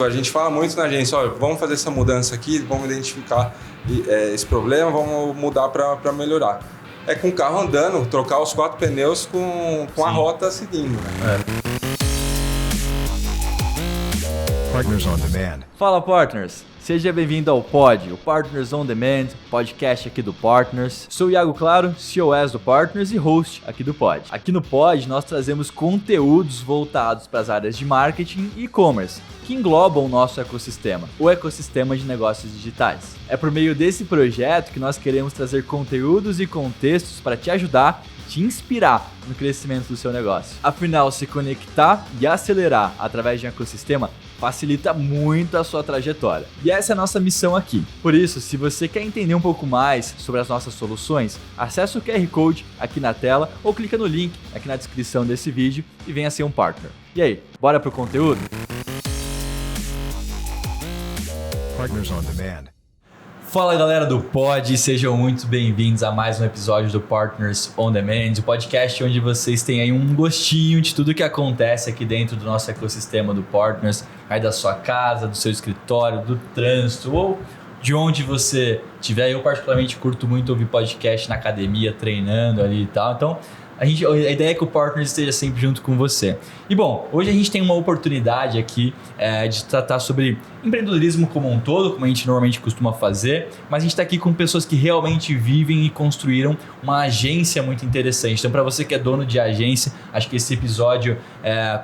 A gente fala muito na agência, olha, vamos fazer essa mudança aqui, vamos identificar esse problema, vamos mudar para melhorar. É com o carro andando, trocar os 4 pneus com a rota seguindo, né? Partners on Demand. Fala, Partners! Seja bem-vindo ao Pod, o Partners on Demand, podcast aqui do Partners. Sou o Iago Claro, COS do Partners e host aqui do Pod. Aqui no Pod nós trazemos conteúdos voltados para as áreas de marketing e e-commerce, que englobam o nosso ecossistema, o ecossistema de negócios digitais. É por meio desse projeto que nós queremos trazer conteúdos e contextos para te ajudar, te inspirar no crescimento do seu negócio. Afinal, se conectar e acelerar através de um ecossistema facilita muito a sua trajetória. E essa é a nossa missão aqui. Por isso, se você quer entender um pouco mais sobre as nossas soluções, acesse o QR Code aqui na tela ou clica no link aqui na descrição desse vídeo e venha ser um partner. E aí, bora pro conteúdo? Partners on Demand. Fala, galera do Pod, sejam muito bem-vindos a mais um episódio do Partners on Demand, o podcast onde vocês têm aí um gostinho de tudo que acontece aqui dentro do nosso ecossistema do Partners, aí da sua casa, do seu escritório, do trânsito ou de onde você estiver. Eu particularmente curto muito ouvir podcast na academia, treinando ali e tal, então a ideia é que o Partners esteja sempre junto com você. E bom, hoje a gente tem uma oportunidade aqui de tratar sobre empreendedorismo como um todo, como a gente normalmente costuma fazer, mas a gente está aqui com pessoas que realmente vivem e construíram uma agência muito interessante. Então, para você que é dono de agência, acho que esse episódio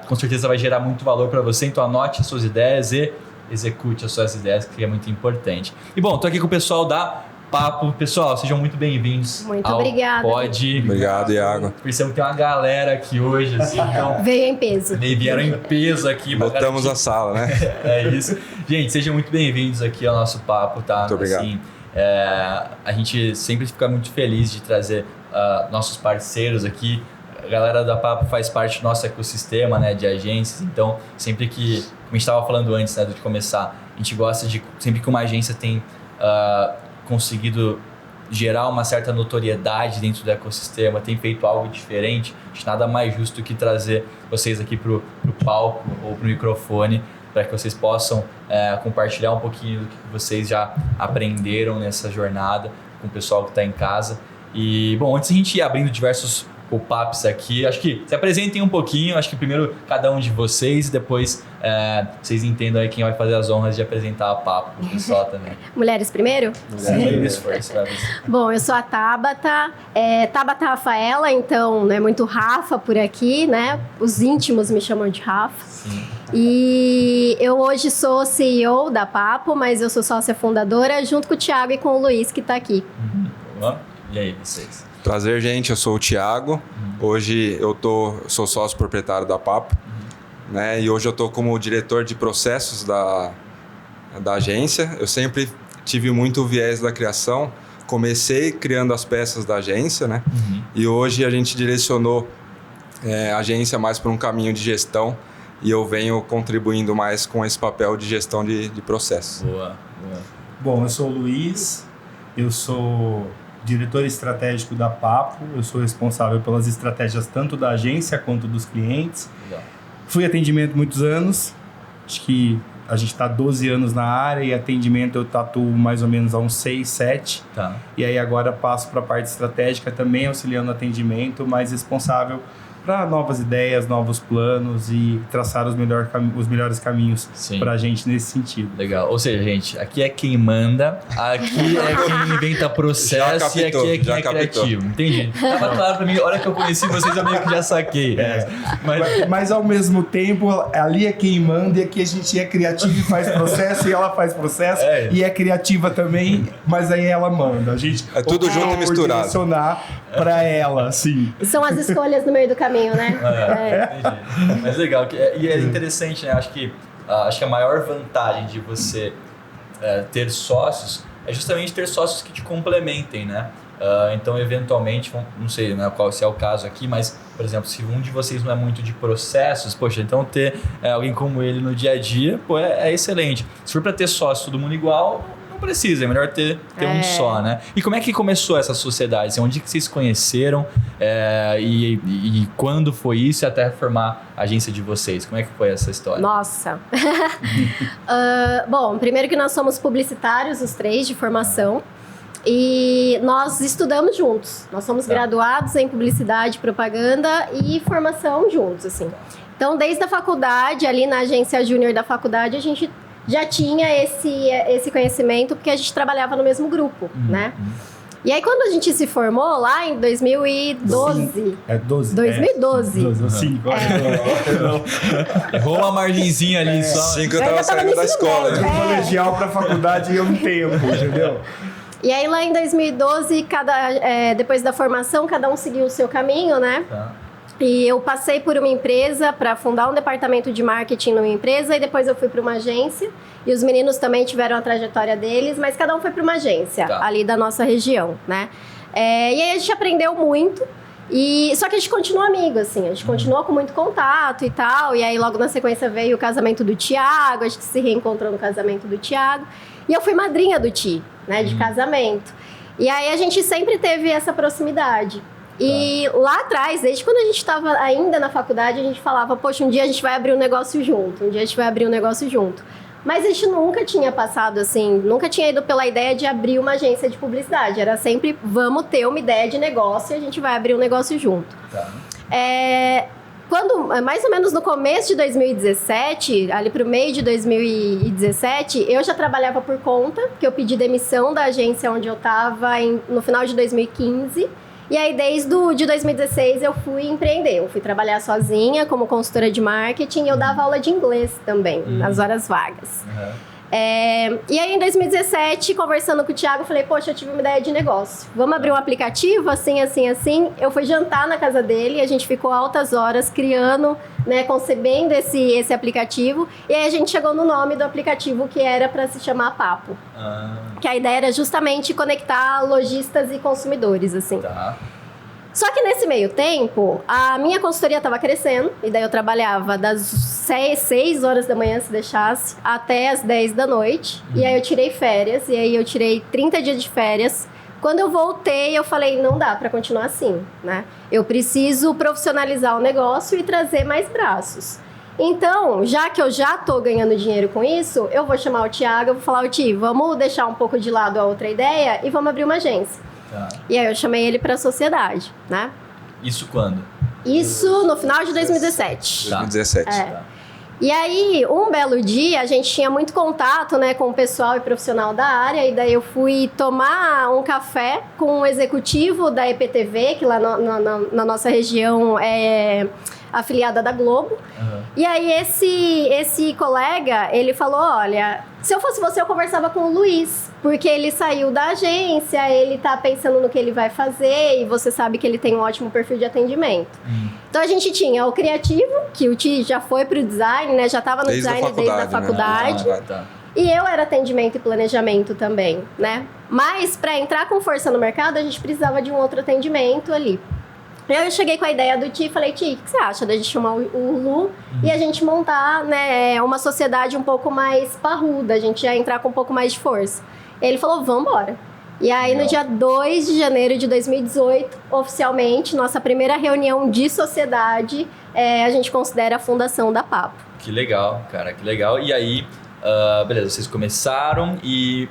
com certeza vai gerar muito valor para você. Então, anote as suas ideias e execute as suas ideias, que é muito importante. E bom, estou aqui com o pessoal da Papo. Pessoal, sejam muito bem-vindos. Muito obrigada. Pod. Obrigado, Iago. Percebemos que tem uma galera aqui hoje, assim, então Veio em peso. Vieram em peso aqui. Botamos a sala, né? É isso. Gente, sejam muito bem-vindos aqui ao nosso papo, tá? Muito obrigado. Assim, a gente sempre fica muito feliz de trazer nossos parceiros aqui. A galera da Papo faz parte do nosso ecossistema, né, de agências, então sempre que, como a gente estava falando antes, né, de começar, a gente gosta de, sempre que uma agência tem conseguido gerar uma certa notoriedade dentro do ecossistema, tem feito algo diferente, acho nada mais justo que trazer vocês aqui pro palco ou pro microfone para que vocês possam compartilhar um pouquinho do que vocês já aprenderam nessa jornada com o pessoal que está em casa. E, bom, antes a gente ir abrindo diversos pop-ups aqui, acho que se apresentem um pouquinho, acho que primeiro cada um de vocês, depois vocês entendam aí quem vai fazer as honras de apresentar a Papo pro pessoal também. Mulheres primeiro? Mulheres first. Bom, eu sou a Tabata, Tabata Rafaela, então não é muito Rafa por aqui, né? Os íntimos me chamam de Rafa. Sim. E eu hoje sou CEO da Papo, mas eu sou sócia fundadora junto com o Thiago e com o Luiz que tá aqui. E aí, vocês? Prazer, gente. Eu sou o Thiago. Hoje eu sou sócio proprietário da Papo, né? E hoje eu estou como diretor de processos da agência. Eu sempre tive muito viés da criação. Comecei criando as peças da agência, né? E hoje a gente direcionou a agência mais para um caminho de gestão e eu venho contribuindo mais com esse papel de gestão de processos. Boa. Bom, eu sou o Luiz, eu sou diretor estratégico da Papo, eu sou responsável pelas estratégias tanto da agência quanto dos clientes. Legal. Fui atendimento muitos anos, acho que a gente está 12 anos na área e atendimento eu tatuo mais ou menos há uns 6, 7. Tá. E aí agora passo para a parte estratégica, também auxiliando no atendimento, mas responsável para novas ideias, novos planos e traçar os melhores caminhos para a gente nesse sentido. Legal. Ou seja, gente, aqui é quem manda, aqui é quem inventa processo e aqui é quem é criativo. Entendi. Tava claro para mim, a hora que eu conheci vocês, eu meio que já saquei. Mas ao mesmo tempo, ali é quem manda e aqui a gente é criativo e faz processo e ela faz processo e é criativa também, mas aí ela manda. A gente é tudo junto e misturado. Direcionar para ela, sim. São as escolhas no meio do caminho, né? Entendi. Mas legal. E é interessante, né? Acho que a maior vantagem de você ter sócios é justamente ter sócios que te complementem, né? Então, eventualmente, não sei, né, se é o caso aqui, mas, por exemplo, se um de vocês não é muito de processos, poxa, então ter alguém como ele no dia a dia, pô, é excelente. Se for para ter sócio todo mundo igual, não precisa, é melhor ter um só, né? E como é que começou essa sociedade? Assim, onde que vocês se conheceram e quando foi isso e até formar a agência de vocês? Como é que foi essa história? Nossa! Bom, primeiro que nós somos publicitários, os três, de formação. E nós estudamos juntos. Nós somos graduados em publicidade, propaganda e formação juntos, assim. Então, desde a faculdade, ali na agência júnior da faculdade, a gente já tinha esse conhecimento, porque a gente trabalhava no mesmo grupo, né? E aí, quando a gente se formou, lá em 2012... 2012. 5. Errou uma margenzinha ali só. 5 eu tava saindo da escola. De colegial pra faculdade e um tempo, entendeu? E aí, lá em 2012, depois da formação, cada um seguiu o seu caminho, né? Tá. E eu passei por uma empresa para fundar um departamento de marketing numa empresa e depois eu fui para uma agência. E os meninos também tiveram a trajetória deles, mas cada um foi para uma agência ali da nossa região, né? E aí a gente aprendeu muito. Só que a gente continua amigo, assim, a gente continuou com muito contato e tal. E aí logo na sequência veio o casamento do Thiago, a gente se reencontrou no casamento do Thiago. E eu fui madrinha do Ti, né, de casamento. E aí a gente sempre teve essa proximidade. E lá atrás, desde quando a gente estava ainda na faculdade, a gente falava, poxa, um dia a gente vai abrir um negócio junto, Mas a gente nunca tinha passado assim, nunca tinha ido pela ideia de abrir uma agência de publicidade. Era sempre, vamos ter uma ideia de negócio e a gente vai abrir um negócio junto. Tá. Quando, mais ou menos no começo de 2017, ali pro meio de 2017, eu já trabalhava por conta, que eu pedi demissão da agência onde eu estava no final de 2015. E aí, desde de 2016, eu fui empreender. Eu fui trabalhar sozinha como consultora de marketing e eu dava aula de inglês também, nas horas vagas. E aí, em 2017, conversando com o Thiago, eu falei, poxa, eu tive uma ideia de negócio. Vamos abrir um aplicativo, assim, assim, assim. Eu fui jantar na casa dele, a gente ficou altas horas criando, né, concebendo esse aplicativo. E aí, a gente chegou no nome do aplicativo, que era para se chamar Papo. Que a ideia era justamente conectar lojistas e consumidores, assim. Tá. Só que nesse meio tempo, a minha consultoria estava crescendo, e daí eu trabalhava das 6 horas da manhã, se deixasse, até as 10 da noite. E aí eu tirei férias, e aí eu tirei 30 dias de férias. Quando eu voltei, eu falei, não dá para continuar assim, né? Eu preciso profissionalizar o negócio e trazer mais braços. Então, já que eu já tô ganhando dinheiro com isso, eu vou chamar o Thiago, eu vou falar, Ti, vamos deixar um pouco de lado a outra ideia e vamos abrir uma agência. Tá. E aí eu chamei ele para a sociedade, né? Isso quando? Isso no final de 2017. 2017. Tá. E aí, um belo dia, a gente tinha muito contato, né, com o pessoal e profissional da área, e daí eu fui tomar um café com um executivo da EPTV, que lá na nossa região é afiliada da Globo. E aí esse colega, ele falou, olha, se eu fosse você, eu conversava com o Luiz, porque ele saiu da agência, ele tá pensando no que ele vai fazer, e você sabe que ele tem um ótimo perfil de atendimento. Então a gente tinha o criativo, que o Ti já foi pro design, né, já tava no design desde a faculdade. Tá. E eu era atendimento e planejamento também, né? Mas para entrar com força no mercado, a gente precisava de um outro atendimento ali. Eu cheguei com a ideia do Ti e falei, Ti, o que você acha da gente chamar o Lu e a gente montar, né, uma sociedade um pouco mais parruda, a gente já entrar com um pouco mais de força. Ele falou, vamos embora. E aí, no dia 2 de janeiro de 2018, oficialmente, nossa primeira reunião de sociedade, a gente considera a fundação da Papo. Que legal, cara, que legal. E aí, beleza, vocês começaram e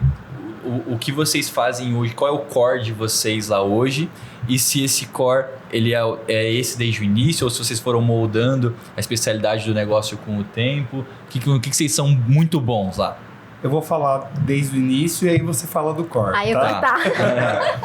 o que vocês fazem hoje? Qual é o core de vocês lá hoje? E se esse core ele é esse desde o início ou se vocês foram moldando a especialidade do negócio com o tempo? O que vocês são muito bons lá? Eu vou falar desde o início e aí você fala do core. Aí eu tá?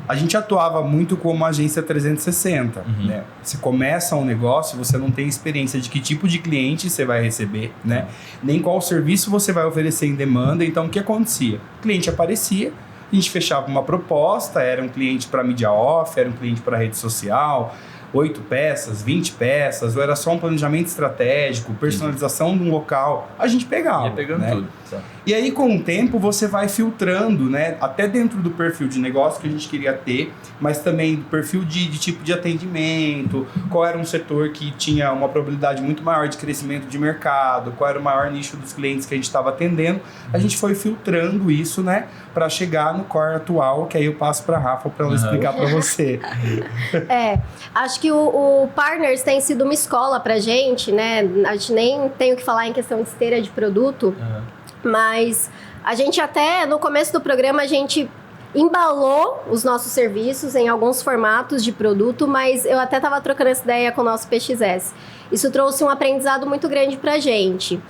A gente atuava muito como agência 360, né? Você começa um negócio, você não tem experiência de que tipo de cliente você vai receber, né? Nem qual serviço você vai oferecer em demanda. Então, o que acontecia? O cliente aparecia, a gente fechava uma proposta, era um cliente para mídia off, era um cliente para rede social, 8 peças, 20 peças, ou era só um planejamento estratégico, personalização de um local, a gente pegava. Ia pegando, né? tudo. Tá. E aí, com o tempo, você vai filtrando, né? Até dentro do perfil de negócio que a gente queria ter, mas também do perfil de tipo de atendimento, qual era um setor que tinha uma probabilidade muito maior de crescimento de mercado, qual era o maior nicho dos clientes que a gente estava atendendo. A gente foi filtrando isso, né? Para chegar no core atual, que aí eu passo para a Rafa para ela explicar para você. Acho que o Partners tem sido uma escola pra gente, né? A gente nem tem o que falar em questão de esteira de produto, mas a gente até, no começo do programa, a gente embalou os nossos serviços em alguns formatos de produto, mas eu até estava trocando essa ideia com o nosso PXS. Isso trouxe um aprendizado muito grande pra gente.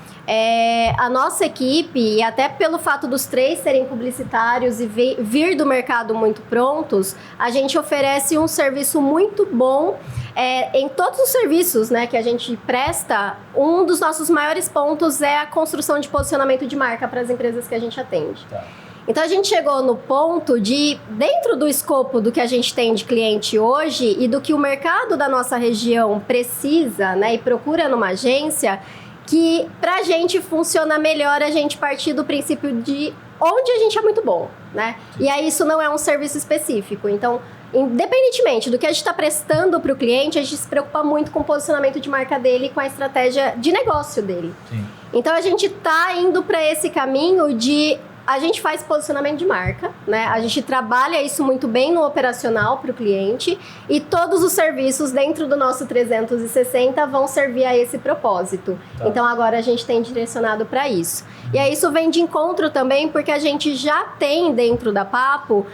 A nossa equipe, e até pelo fato dos 3 serem publicitários e vir do mercado muito prontos, a gente oferece um serviço muito bom. Em todos os serviços, né, que a gente presta, um dos nossos maiores pontos é a construção de posicionamento de marca para as empresas que a gente atende. Tá. Então, a gente chegou no ponto de, dentro do escopo do que a gente tem de cliente hoje e do que o mercado da nossa região precisa, né, e procura numa agência, que pra gente funciona melhor a gente partir do princípio de onde a gente é muito bom, né? E aí isso não é um serviço específico. Então, independentemente do que a gente está prestando para o cliente, a gente se preocupa muito com o posicionamento de marca dele e com a estratégia de negócio dele. Sim. Então, a gente está indo para esse caminho de... A gente faz posicionamento de marca, né? A gente trabalha isso muito bem no operacional para o cliente e todos os serviços dentro do nosso 360 vão servir a esse propósito. Tá. Então, agora a gente tem direcionado para isso. E aí, isso vem de encontro também porque a gente já tem dentro da Papo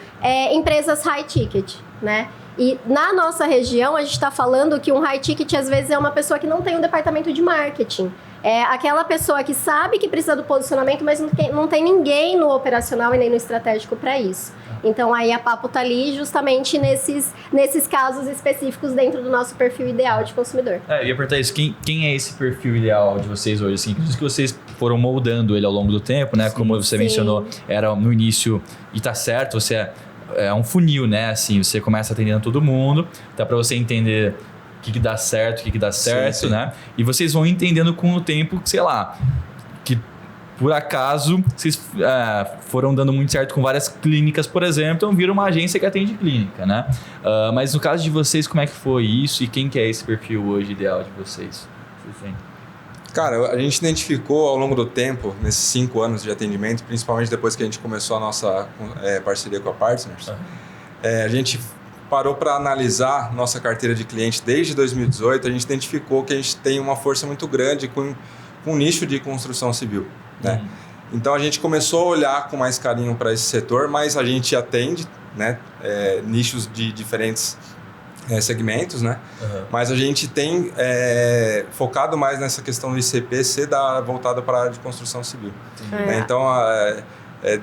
empresas high ticket, né? E na nossa região, a gente está falando que um high ticket, às vezes, é uma pessoa que não tem um departamento de marketing. É aquela pessoa que sabe que precisa do posicionamento, mas não tem ninguém no operacional e nem no estratégico para isso. Então, aí a Papo tá ali justamente nesses casos específicos dentro do nosso perfil ideal de consumidor. Eu ia perguntar isso. Quem é esse perfil ideal de vocês hoje? Assim, que vocês foram moldando ele ao longo do tempo, né? Como você mencionou, era no início, e tá certo, você é um funil, né? Assim, você começa atendendo todo mundo, dá para você entender o que dá certo, o que dá certo, sim. Né? E vocês vão entendendo com o tempo, sei lá, que por acaso vocês foram dando muito certo com várias clínicas, por exemplo, então viram uma agência que atende clínica, né? Mas no caso de vocês, como é que foi isso e quem que é esse perfil hoje ideal de vocês? Cara, a gente identificou ao longo do tempo, nesses 5 anos de atendimento, principalmente depois que a gente começou a nossa parceria com a Partners, a gente parou para analisar nossa carteira de cliente desde 2018, a gente identificou que a gente tem uma força muito grande com um nicho de construção civil, né? Então, a gente começou a olhar com mais carinho para esse setor, mas a gente atende, né, nichos de diferentes segmentos, né? Mas a gente tem focado mais nessa questão do ICP ser voltada para a área de construção civil. Né? Então,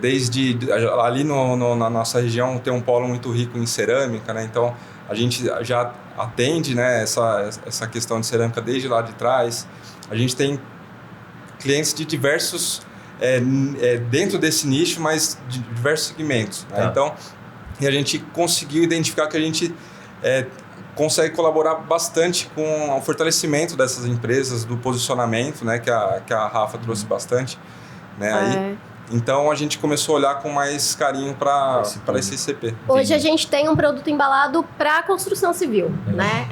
desde ali na nossa região tem um polo muito rico em cerâmica, né? Então a gente já atende, né, essa questão de cerâmica desde lá de trás. A gente tem clientes de diversos dentro desse nicho, mas de diversos segmentos, né? Então, e a gente conseguiu identificar que a gente consegue colaborar bastante com o fortalecimento dessas empresas, do posicionamento, né, que a Rafa trouxe bastante, né? Aí, então, a gente começou a olhar com mais carinho para esse ICP. Hoje a gente tem um produto embalado para construção civil, né?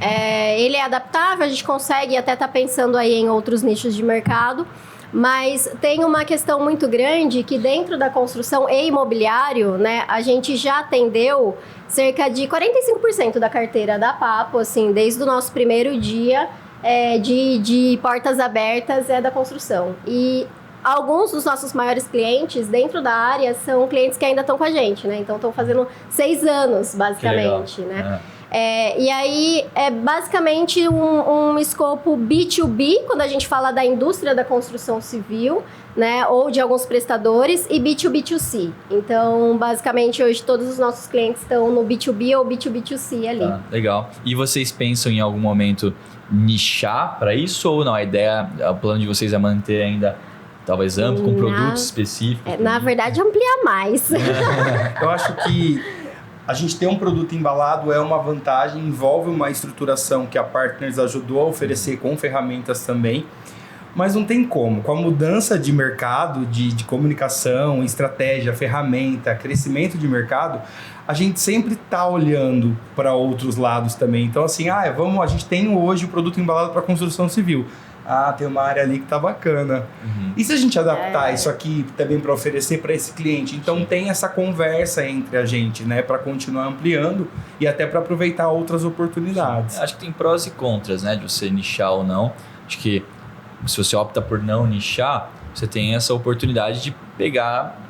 Ele é adaptável, a gente consegue até estar pensando aí em outros nichos de mercado, mas tem uma questão muito grande que dentro da construção e imobiliário, né, a gente já atendeu cerca de 45% da carteira da Papo, assim, desde o nosso primeiro dia de portas abertas da construção. E alguns dos nossos maiores clientes dentro da área são clientes que ainda estão com a gente, né? Então, estão fazendo 6 anos, basicamente, né? E aí, é basicamente um escopo B2B, quando a gente fala da indústria da construção civil, né? Ou de alguns prestadores, e B2B2C. Então, basicamente, hoje todos os nossos clientes estão no B2B ou B2B2C ali. Legal. E vocês pensam em algum momento nichar para isso ou não? O plano de vocês é manter ainda talvez amplo, com produtos específicos? Na verdade, ampliar mais. Eu acho que A gente ter um produto embalado é uma vantagem, envolve uma estruturação que a Partners ajudou a oferecer com ferramentas também, mas não tem como. Com a mudança de mercado, de comunicação, estratégia, ferramenta, crescimento de mercado, a gente sempre está olhando para outros lados também. Então, assim, a gente tem hoje o produto embalado para construção civil. Tem uma área ali que tá bacana. E se a gente adaptar isso aqui também para oferecer para esse cliente? Então tem essa conversa entre a gente, né, para continuar ampliando e até para aproveitar outras oportunidades. Acho que tem prós e contras, né, de você nichar ou não. Acho que se você opta por não nichar, você tem essa oportunidade de pegar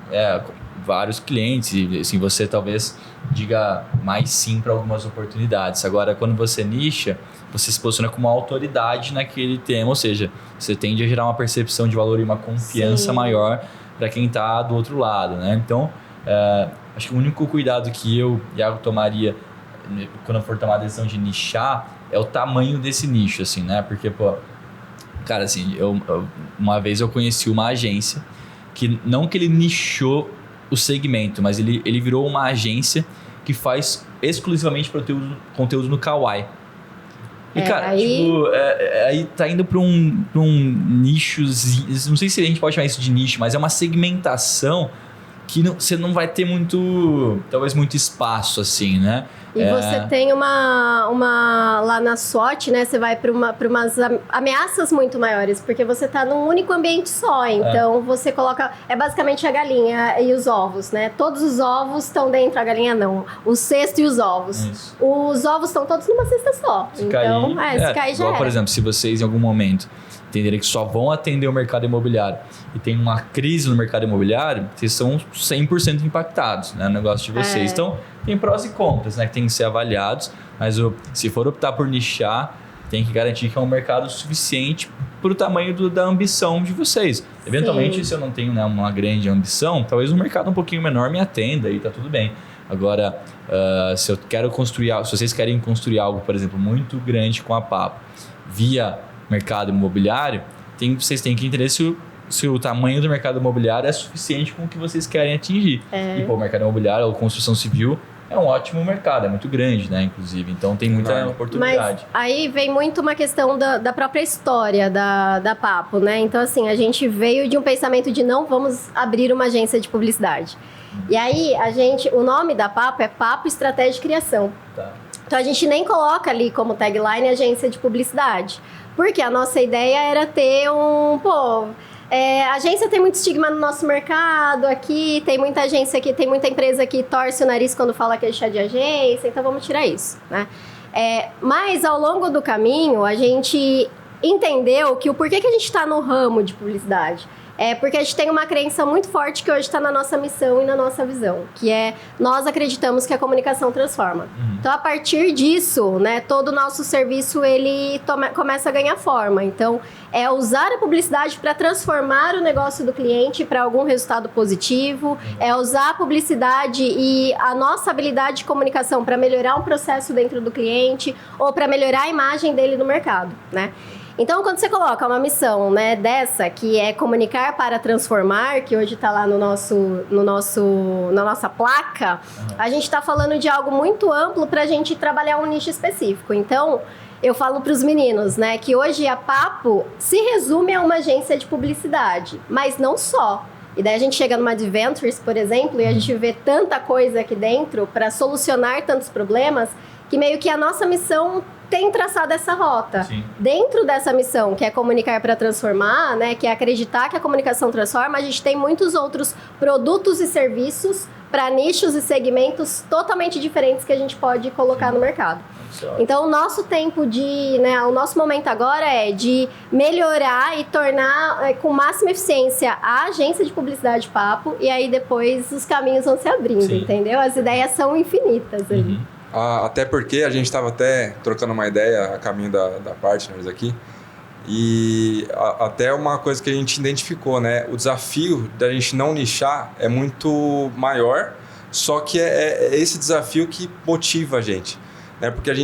vários clientes e assim, você talvez diga mais sim para algumas oportunidades. Agora, quando você nicha, você se posiciona como uma autoridade naquele tema, ou seja, você tende a gerar uma percepção de valor e uma confiança maior para quem está do outro lado, né? Então, acho que o único cuidado que eu, Iago, tomaria quando eu for tomar a decisão de nichar é o tamanho desse nicho, assim, né? Porque, cara, assim, uma vez eu conheci uma agência que não que ele nichou o segmento, mas ele virou uma agência que faz exclusivamente conteúdo no Kawaii. E, cara, aí tá indo pra um nicho, não sei se a gente pode chamar isso de nicho, mas é uma segmentação que você não vai ter talvez muito espaço, assim, né? E você tem uma lá na SWOT, né? Você vai para umas ameaças muito maiores, porque você tá num único ambiente só. Então, você coloca... É basicamente a galinha e os ovos, né? Todos os ovos estão dentro, a galinha não. O cesto e os ovos. Isso. Os ovos estão todos numa cesta só. Se cair já igual, por exemplo, se vocês em algum momento entenderem que só vão atender o mercado imobiliário e tem uma crise no mercado imobiliário, vocês são 100% impactados, né, no negócio de vocês. Então, tem prós e contras, né, que tem que ser avaliados, mas se for optar por nichar, tem que garantir que é um mercado suficiente para o tamanho da ambição de vocês. Eventualmente, se eu não tenho, né, uma grande ambição, talvez um mercado um pouquinho menor me atenda e tá tudo bem. Agora, se vocês querem construir algo, por exemplo, muito grande com a Papo, via mercado imobiliário, vocês têm que entender se o tamanho do mercado imobiliário é suficiente com o que vocês querem atingir. E o mercado imobiliário, ou construção civil, é um ótimo mercado, é muito grande, né, inclusive. Então tem muita oportunidade. Mas aí vem muito uma questão da própria história da Papo, né? Então, assim, a gente veio de um pensamento de não vamos abrir uma agência de publicidade. E aí, o nome da Papo é Papo Estratégia de Criação. Tá. Então, a gente nem coloca ali como tagline agência de publicidade. Porque a nossa ideia era ter a agência tem muito estigma no nosso mercado aqui, tem muita agência aqui, tem muita empresa que torce o nariz quando fala que é chá de agência, então vamos tirar isso, né? Mas ao longo do caminho, a gente entendeu que o porquê que a gente está no ramo de publicidade porque a gente tem uma crença muito forte que hoje está na nossa missão e na nossa visão, que nós acreditamos que a comunicação transforma. Então, a partir disso, né, todo o nosso serviço, ele começa a ganhar forma. Então, é usar a publicidade para transformar o negócio do cliente para algum resultado positivo, é usar a publicidade e a nossa habilidade de comunicação para melhorar um processo dentro do cliente ou para melhorar a imagem dele no mercado, né? Então, quando você coloca uma missão, né, dessa, que é comunicar para transformar, que hoje está lá na nossa placa, a gente está falando de algo muito amplo para a gente trabalhar um nicho específico. Então, eu falo para os meninos, né, que hoje a Papo se resume a uma agência de publicidade, mas não só. E daí a gente chega numa Adventures, por exemplo, e a gente vê tanta coisa aqui dentro para solucionar tantos problemas, que meio que a nossa missão tem traçado essa rota. Sim. Dentro dessa missão, que é comunicar para transformar, né, que é acreditar que a comunicação transforma, a gente tem muitos outros produtos e serviços para nichos e segmentos totalmente diferentes que a gente pode colocar no mercado. Então, o nosso tempo o nosso momento agora é de melhorar e tornar com máxima eficiência a agência de publicidade Papo, e aí depois os caminhos vão se abrindo, entendeu? As ideias são infinitas ali. Até porque a gente estava até trocando uma ideia a caminho da Partners aqui, e até uma coisa que a gente identificou, né? O desafio da gente não nichar é muito maior, só que é esse desafio que motiva a gente, né? Porque a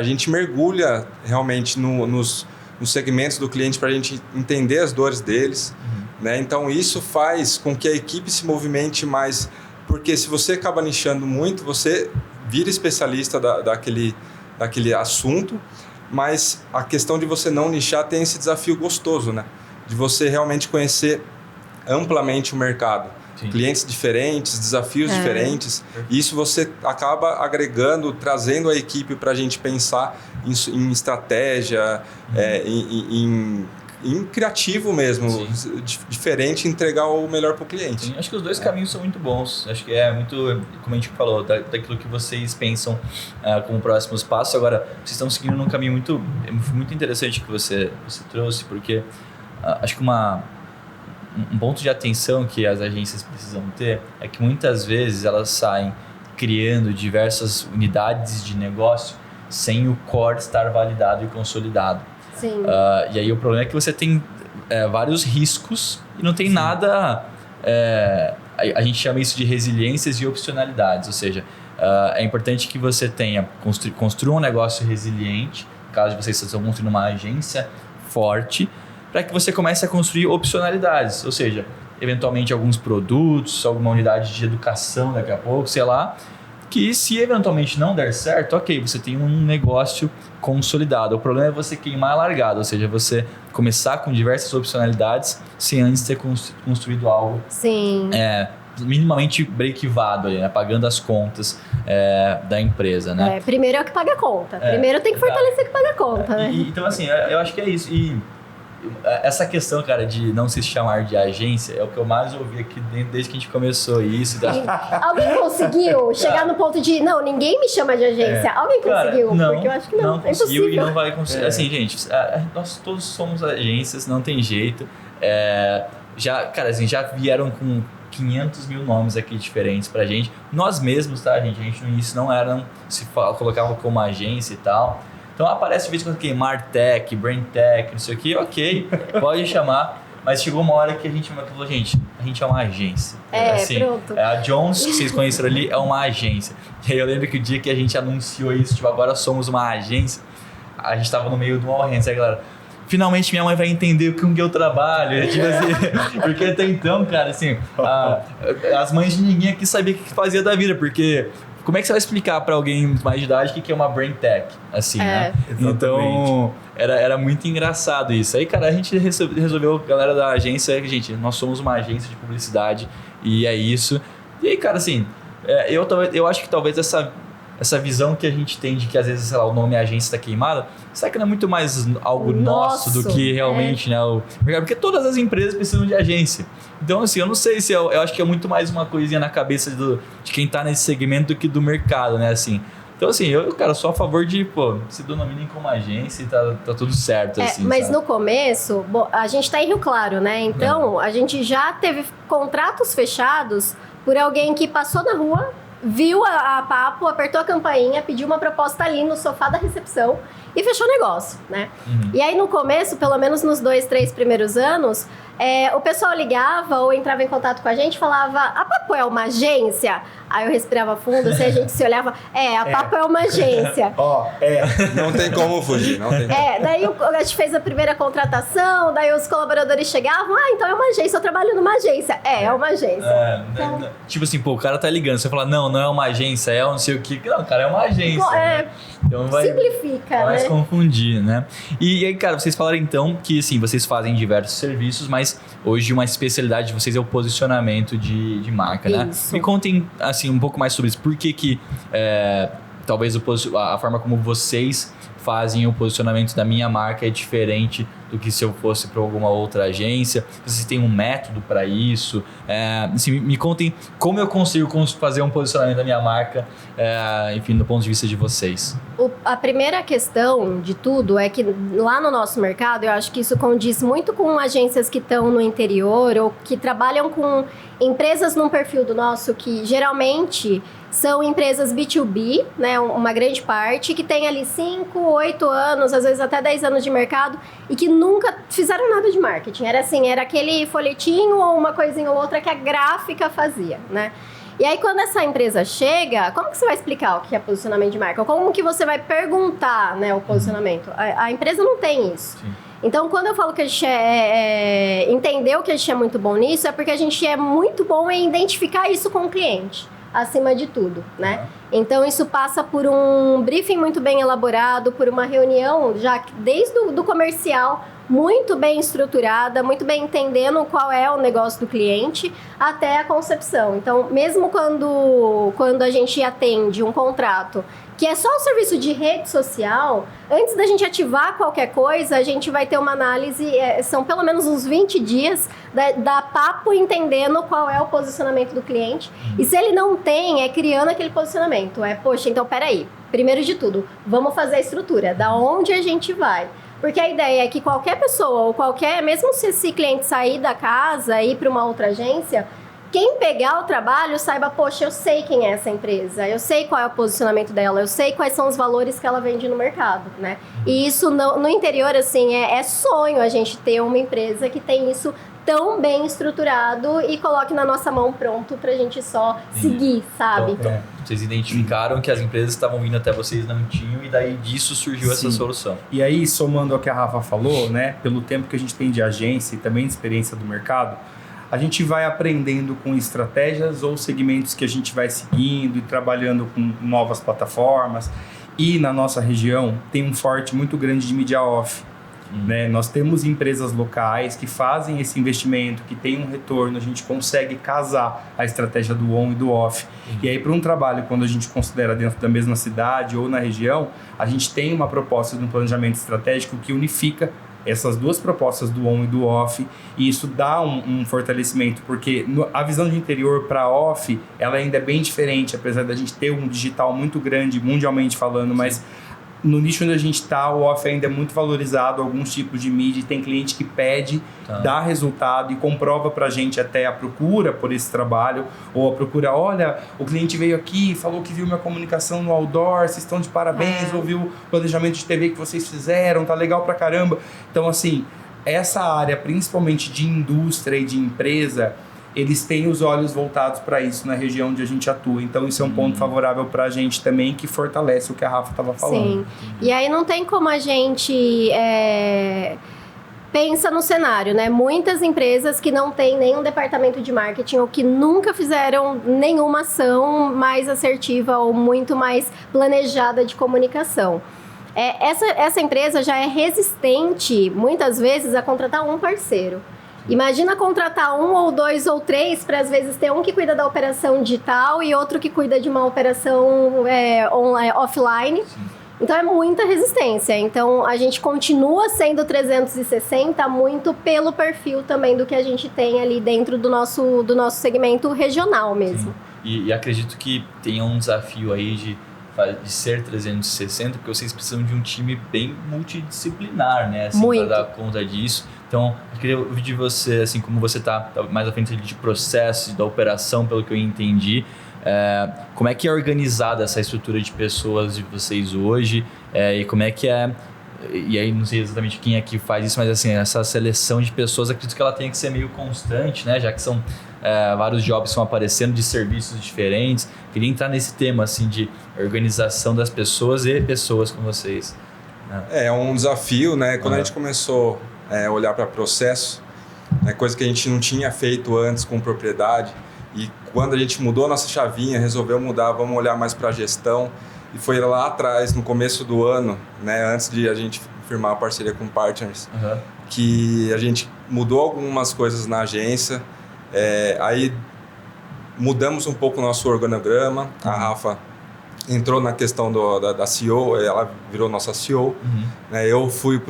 gente mergulha realmente nos segmentos do cliente para a gente entender as dores deles, né? Então isso faz com que a equipe se movimente mais, porque se você acaba nichando muito, você vira especialista daquele assunto, mas a questão de você não nichar tem esse desafio gostoso, né? De você realmente conhecer amplamente o mercado. Sim. Clientes diferentes, desafios diferentes. E isso você acaba agregando, trazendo a equipe para a gente pensar em estratégia, em criativo mesmo, diferente, entregar o melhor para o cliente. Sim, acho que os dois caminhos são muito bons. Acho que é muito, como a gente falou, daquilo que vocês pensam como próximos passos. Agora, vocês estão seguindo num caminho muito interessante que você trouxe, porque acho que um ponto de atenção que as agências precisam ter é que muitas vezes elas saem criando diversas unidades de negócio sem o core estar validado e consolidado. Sim. E aí o problema é que você tem vários riscos e não tem nada... a gente chama isso de resiliências e opcionalidades, ou seja, é importante que você construa um negócio resiliente, no caso de vocês estão construindo uma agência forte, para que você comece a construir opcionalidades, ou seja, eventualmente alguns produtos, alguma unidade de educação daqui a pouco, sei lá, que se eventualmente não der certo, ok, você tem um negócio consolidado. O problema é você queimar a largada, ou seja, você começar com diversas opcionalidades sem antes ter construído algo minimamente breakivado, né? Pagando as contas da empresa, né? Primeiro é o que paga a conta. Primeiro tem que fortalecer o que paga a conta, né? Então, assim, eu acho que é isso. E essa questão, cara, de não se chamar de agência é o que eu mais ouvi aqui desde que a gente começou isso. Alguém conseguiu chegar no ponto de, não, ninguém me chama de agência? Alguém conseguiu? Cara, não, porque eu acho que não é conseguiu impossível. E não vai conseguir. Assim, gente, nós todos somos agências, não tem jeito. Já vieram com 500 mil nomes aqui diferentes pra gente. Nós mesmos, tá, gente? A gente no início não eram, colocavam como agência e tal. Então aparece o vídeo com Martech, Braintech, não sei o que, ok, pode chamar. Mas chegou uma hora que a gente falou, gente, a gente é uma agência. Pronto. A Jones, que vocês conheceram ali, é uma agência. E aí eu lembro que o dia que a gente anunciou isso, tipo, agora somos uma agência, a gente tava no meio de uma ocorrência, aí, galera, finalmente minha mãe vai entender com que eu trabalho. Tipo assim, porque até então, cara, assim, as mães de ninguém aqui sabiam o que fazia da vida, porque como é que você vai explicar para alguém mais de idade o que é uma Braintech, assim, né? Exatamente. Então, era muito engraçado isso. Aí, cara, a gente resolveu, galera da agência, gente, nós somos uma agência de publicidade e é isso. E aí, cara, assim, eu acho que talvez essa visão que a gente tem de que às vezes, sei lá, o nome agência está queimado, será que não é muito mais algo nosso do que realmente, né? Porque todas as empresas precisam de agência. Então, assim, eu não sei se eu acho que é muito mais uma coisinha na cabeça de quem está nesse segmento do que do mercado, né? Assim, então, assim, eu, cara, sou a favor de, se denominem como agência e tá tudo certo, assim. Mas sabe? no começo, a gente está em Rio Claro, né? Então, a gente já teve contratos fechados por alguém que passou na rua, viu a Papo, apertou a campainha, pediu uma proposta ali no sofá da recepção e fechou o negócio, né? E aí no começo, pelo menos nos 2, 3 primeiros anos, o pessoal ligava ou entrava em contato com a gente e falava, a Papo é uma agência? Aí eu respirava fundo, assim, a gente se olhava, a Papo é uma agência. Não tem como fugir, não tem como. Daí a gente fez a primeira contratação, daí os colaboradores chegavam, então é uma agência, eu trabalho numa agência. É uma agência. Tipo assim, o cara tá ligando, você fala, não é uma agência, não sei o que. Não, cara, é uma agência. Né? Então simplifica, vai né? se confundir, né? E aí, cara, vocês falaram então que, assim, vocês fazem diversos serviços, mas hoje uma especialidade de vocês é o posicionamento de marca, né? Isso. Me contem, assim, um pouco mais sobre isso. Por que talvez a forma como vocês fazem o posicionamento da minha marca é diferente do que se eu fosse para alguma outra agência? Vocês têm um método para isso? Assim, me contem como eu consigo fazer um posicionamento da minha marca, enfim, do ponto de vista de vocês. A primeira questão de tudo é que lá no nosso mercado, eu acho que isso condiz muito com agências que estão no interior ou que trabalham com empresas num perfil do nosso que geralmente são empresas B2B, né, uma grande parte, que tem ali 5, 8 anos, às vezes até 10 anos de mercado e que nunca fizeram nada de marketing. Era assim, era aquele folhetinho ou uma coisinha ou outra que a gráfica fazia, né? E aí, quando essa empresa chega, como que você vai explicar o que é posicionamento de marca? Como que você vai perguntar, né, o posicionamento? A empresa não tem isso. Sim. Então, quando eu falo que a gente entendeu que a gente é muito bom nisso, é porque a gente é muito bom em identificar isso com o cliente. acima de tudo, né? Então isso passa por um briefing muito bem elaborado, por uma reunião já desde do comercial, muito bem estruturada, muito bem entendendo qual é o negócio do cliente, até a concepção. Então, mesmo quando a gente atende um contrato que é só o serviço de rede social, antes da gente ativar qualquer coisa, a gente vai ter uma análise, são pelo menos uns 20 dias da papo entendendo qual é o posicionamento do cliente. E se ele não tem, criando aquele posicionamento. Poxa, então peraí, primeiro de tudo, vamos fazer a estrutura, da onde a gente vai. Porque a ideia é que qualquer pessoa, ou mesmo se esse cliente sair da casa e ir para uma outra agência, quem pegar o trabalho saiba, poxa, eu sei quem é essa empresa, eu sei qual é o posicionamento dela, eu sei quais são os valores que ela vende no mercado, né? E isso no interior, assim, é sonho a gente ter uma empresa que tem isso tão bem estruturado e coloque na nossa mão pronto pra gente só seguir, sabe? Então, vocês identificaram que as empresas que estavam vindo até vocês não tinham e daí disso surgiu essa solução. E aí, somando ao que a Rafa falou, né, pelo tempo que a gente tem de agência e também de experiência do mercado, a gente vai aprendendo com estratégias ou segmentos que a gente vai seguindo e trabalhando com novas plataformas. E na nossa região tem um forte muito grande de mídia off. Né? Nós temos empresas locais que fazem esse investimento, que tem um retorno, a gente consegue casar a estratégia do on e do off. E aí, para um trabalho, quando a gente considera dentro da mesma cidade ou na região, a gente tem uma proposta de um planejamento estratégico que unifica essas duas propostas do on e do off, e isso dá um fortalecimento, porque a visão de interior para off, ela ainda é bem diferente, apesar da gente ter um digital muito grande, mundialmente falando, mas no nicho onde a gente está, o off ainda é muito valorizado, alguns tipos de mídia, tem cliente que pede, dá resultado e comprova pra gente até a procura por esse trabalho, ou a procura, olha, o cliente veio aqui, falou que viu minha comunicação no outdoor, vocês estão de parabéns, ouviu o planejamento de TV que vocês fizeram, tá legal pra caramba. Então, assim, essa área, principalmente de indústria e de empresa, eles têm os olhos voltados para isso na região onde a gente atua. Então, isso é um ponto favorável para a gente também, que fortalece o que a Rafa estava falando. Sim. E aí não tem como a gente pensa no cenário, né? Muitas empresas que não têm nenhum departamento de marketing ou que nunca fizeram nenhuma ação mais assertiva ou muito mais planejada de comunicação. Essa empresa já é resistente, muitas vezes, a contratar um parceiro. Imagina contratar um ou dois ou três para, às vezes, ter um que cuida da operação digital e outro que cuida de uma operação online, offline. Sim. Então, é muita resistência. Então, a gente continua sendo 360 muito pelo perfil também do que a gente tem ali dentro do nosso segmento regional mesmo. E acredito que tem um desafio aí de ser 360, porque vocês precisam de um time bem multidisciplinar, né? Assim, para dar conta disso. Então, eu queria ouvir de você, assim, como você está mais à frente de processos, da operação, pelo que eu entendi, como é que é organizada essa estrutura de pessoas de vocês hoje, e como é que é, e aí não sei exatamente quem é que faz isso, mas assim, essa seleção de pessoas, acredito que ela tenha que ser meio constante, né? Já que são vários jobs que estão aparecendo de serviços diferentes. Queria entrar nesse tema, assim, de organização das pessoas e pessoas com vocês. É um desafio, né? Quando a gente começou olhar para processo, coisa que a gente não tinha feito antes com propriedade, e quando a gente mudou a nossa chavinha, resolveu mudar, vamos olhar mais para a gestão, e foi lá atrás, no começo do ano, né, antes de a gente firmar a parceria com partners, que a gente mudou algumas coisas na agência, aí mudamos um pouco o nosso organograma, a Rafa entrou na questão da CEO, ela virou nossa CEO. Eu fui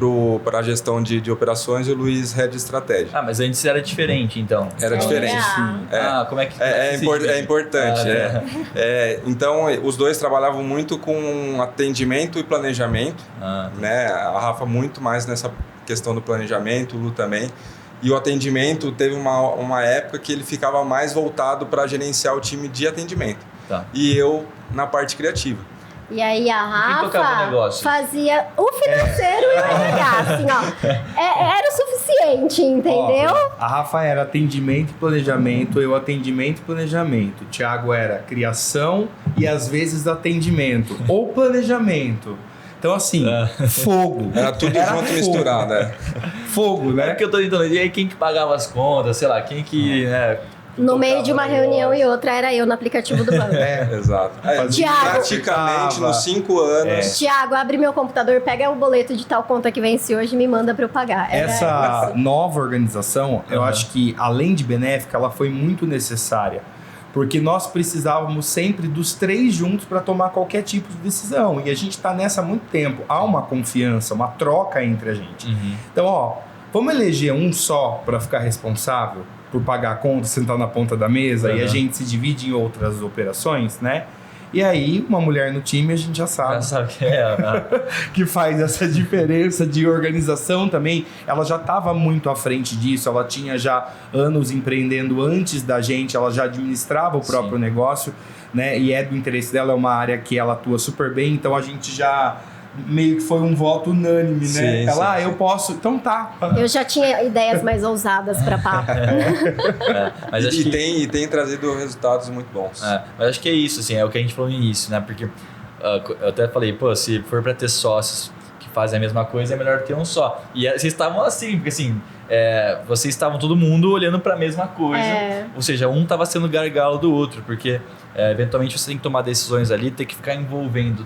para a gestão de operações e o Luiz head de estratégia. Mas antes era diferente, então? Era diferente. Como é que é importante. Então, os dois trabalhavam muito com atendimento e planejamento. Né? A Rafa muito mais nessa questão do planejamento, o Lu também. E o atendimento teve uma época que ele ficava mais voltado para gerenciar o time de atendimento. E eu na parte criativa. E aí a Rafa fazia o financeiro e o RH, assim, ó. Era o suficiente, entendeu? A Rafa era atendimento e planejamento, eu atendimento e planejamento. O Thiago era criação e às vezes atendimento ou planejamento. Então, assim, fogo. Era tudo junto misturado, Fogo, né? É porque eu tô tentando. E aí, quem que pagava as contas, sei lá, quem que No meio de uma reunião e outra, era eu no aplicativo do banco. Exato. Tiago. Praticamente nos 5 anos. Tiago, abre meu computador, pega o boleto de tal conta que vence hoje e me manda para eu pagar. Essa nova organização, eu acho que, além de benéfica, ela foi muito necessária. Porque nós precisávamos sempre dos 3 juntos para tomar qualquer tipo de decisão. E a gente está nessa há muito tempo. Há uma confiança, uma troca entre a gente. Então, vamos eleger um só para ficar responsável por pagar a conta, sentar na ponta da mesa e a gente se divide em outras operações, né? E aí, uma mulher no time, a gente já sabe que é. que faz essa diferença de organização também. Ela já estava muito à frente disso, ela tinha já anos empreendendo antes da gente, ela já administrava o próprio negócio, né? E é do interesse dela, é uma área que ela atua super bem, então a gente já meio que foi um voto unânime, né? Ela, eu posso, então tá. Eu já tinha ideias mais ousadas para papo. Mas acho e tem trazido resultados muito bons. Mas acho que é isso, assim, é o que a gente falou no início, né? Porque eu até falei, se for para ter sócios que fazem a mesma coisa, é melhor ter um só. E vocês estavam assim, porque assim, vocês estavam todo mundo olhando para a mesma coisa, ou seja, um estava sendo gargalo do outro, porque eventualmente você tem que tomar decisões ali, tem que ficar envolvendo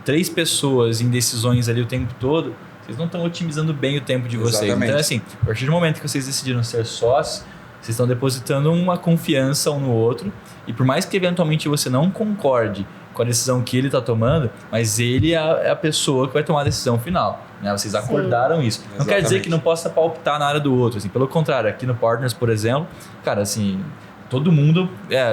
3 pessoas em decisões ali o tempo todo, vocês não estão otimizando bem o tempo de vocês. Exatamente. Então, assim, a partir do momento que vocês decidiram ser sócios, vocês estão depositando uma confiança um no outro, e por mais que eventualmente você não concorde com a decisão que ele está tomando, mas ele é a pessoa que vai tomar a decisão final, né? Vocês acordaram isso. Não quer dizer que não possa palpitar na área do outro, assim, pelo contrário, aqui no Partners, por exemplo, cara, assim, todo mundo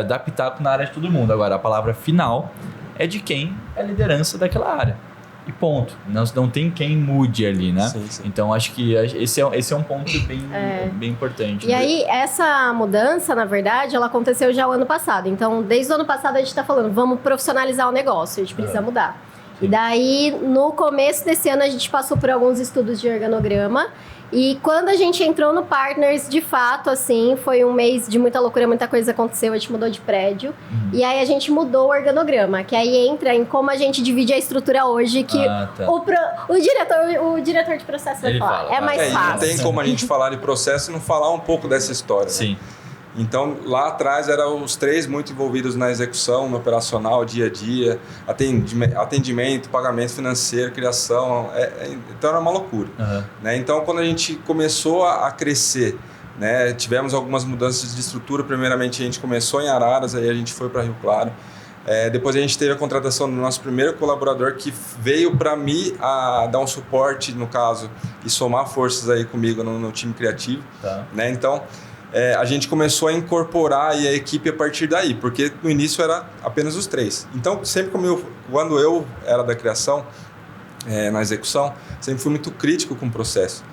dá pitaco na área de todo mundo. Agora, a palavra final é de quem é a liderança daquela área. E ponto. Não tem quem mude ali, né? Sim. Então, acho que esse é um ponto bem importante. E aí, essa mudança, na verdade, ela aconteceu já o ano passado. Então, desde o ano passado, a gente está falando, vamos profissionalizar o negócio, a gente precisa mudar. E daí, no começo desse ano, a gente passou por alguns estudos de organograma. E quando a gente entrou no Partners, de fato, assim, foi um mês de muita loucura, muita coisa aconteceu, a gente mudou de prédio. E aí a gente mudou o organograma, que aí entra em como a gente divide a estrutura hoje, que o diretor de processo vai falar. É mais fácil. Não tem como a gente falar de processo e não falar um pouco dessa história. Sim. Né? Então, lá atrás eram os 3 muito envolvidos na execução, no operacional, dia a dia, atendimento, pagamento financeiro, criação, então era uma loucura. Né? Então, quando a gente começou a crescer, né, tivemos algumas mudanças de estrutura, primeiramente a gente começou em Araras, aí a gente foi para Rio Claro, depois a gente teve a contratação do nosso primeiro colaborador que veio para mim a dar um suporte, no caso, e somar forças aí comigo no time criativo. Né? Então, a gente começou a incorporar aí a equipe a partir daí, porque no início era apenas os 3. Então, sempre quando eu era da criação, na execução, sempre fui muito crítico com o processo.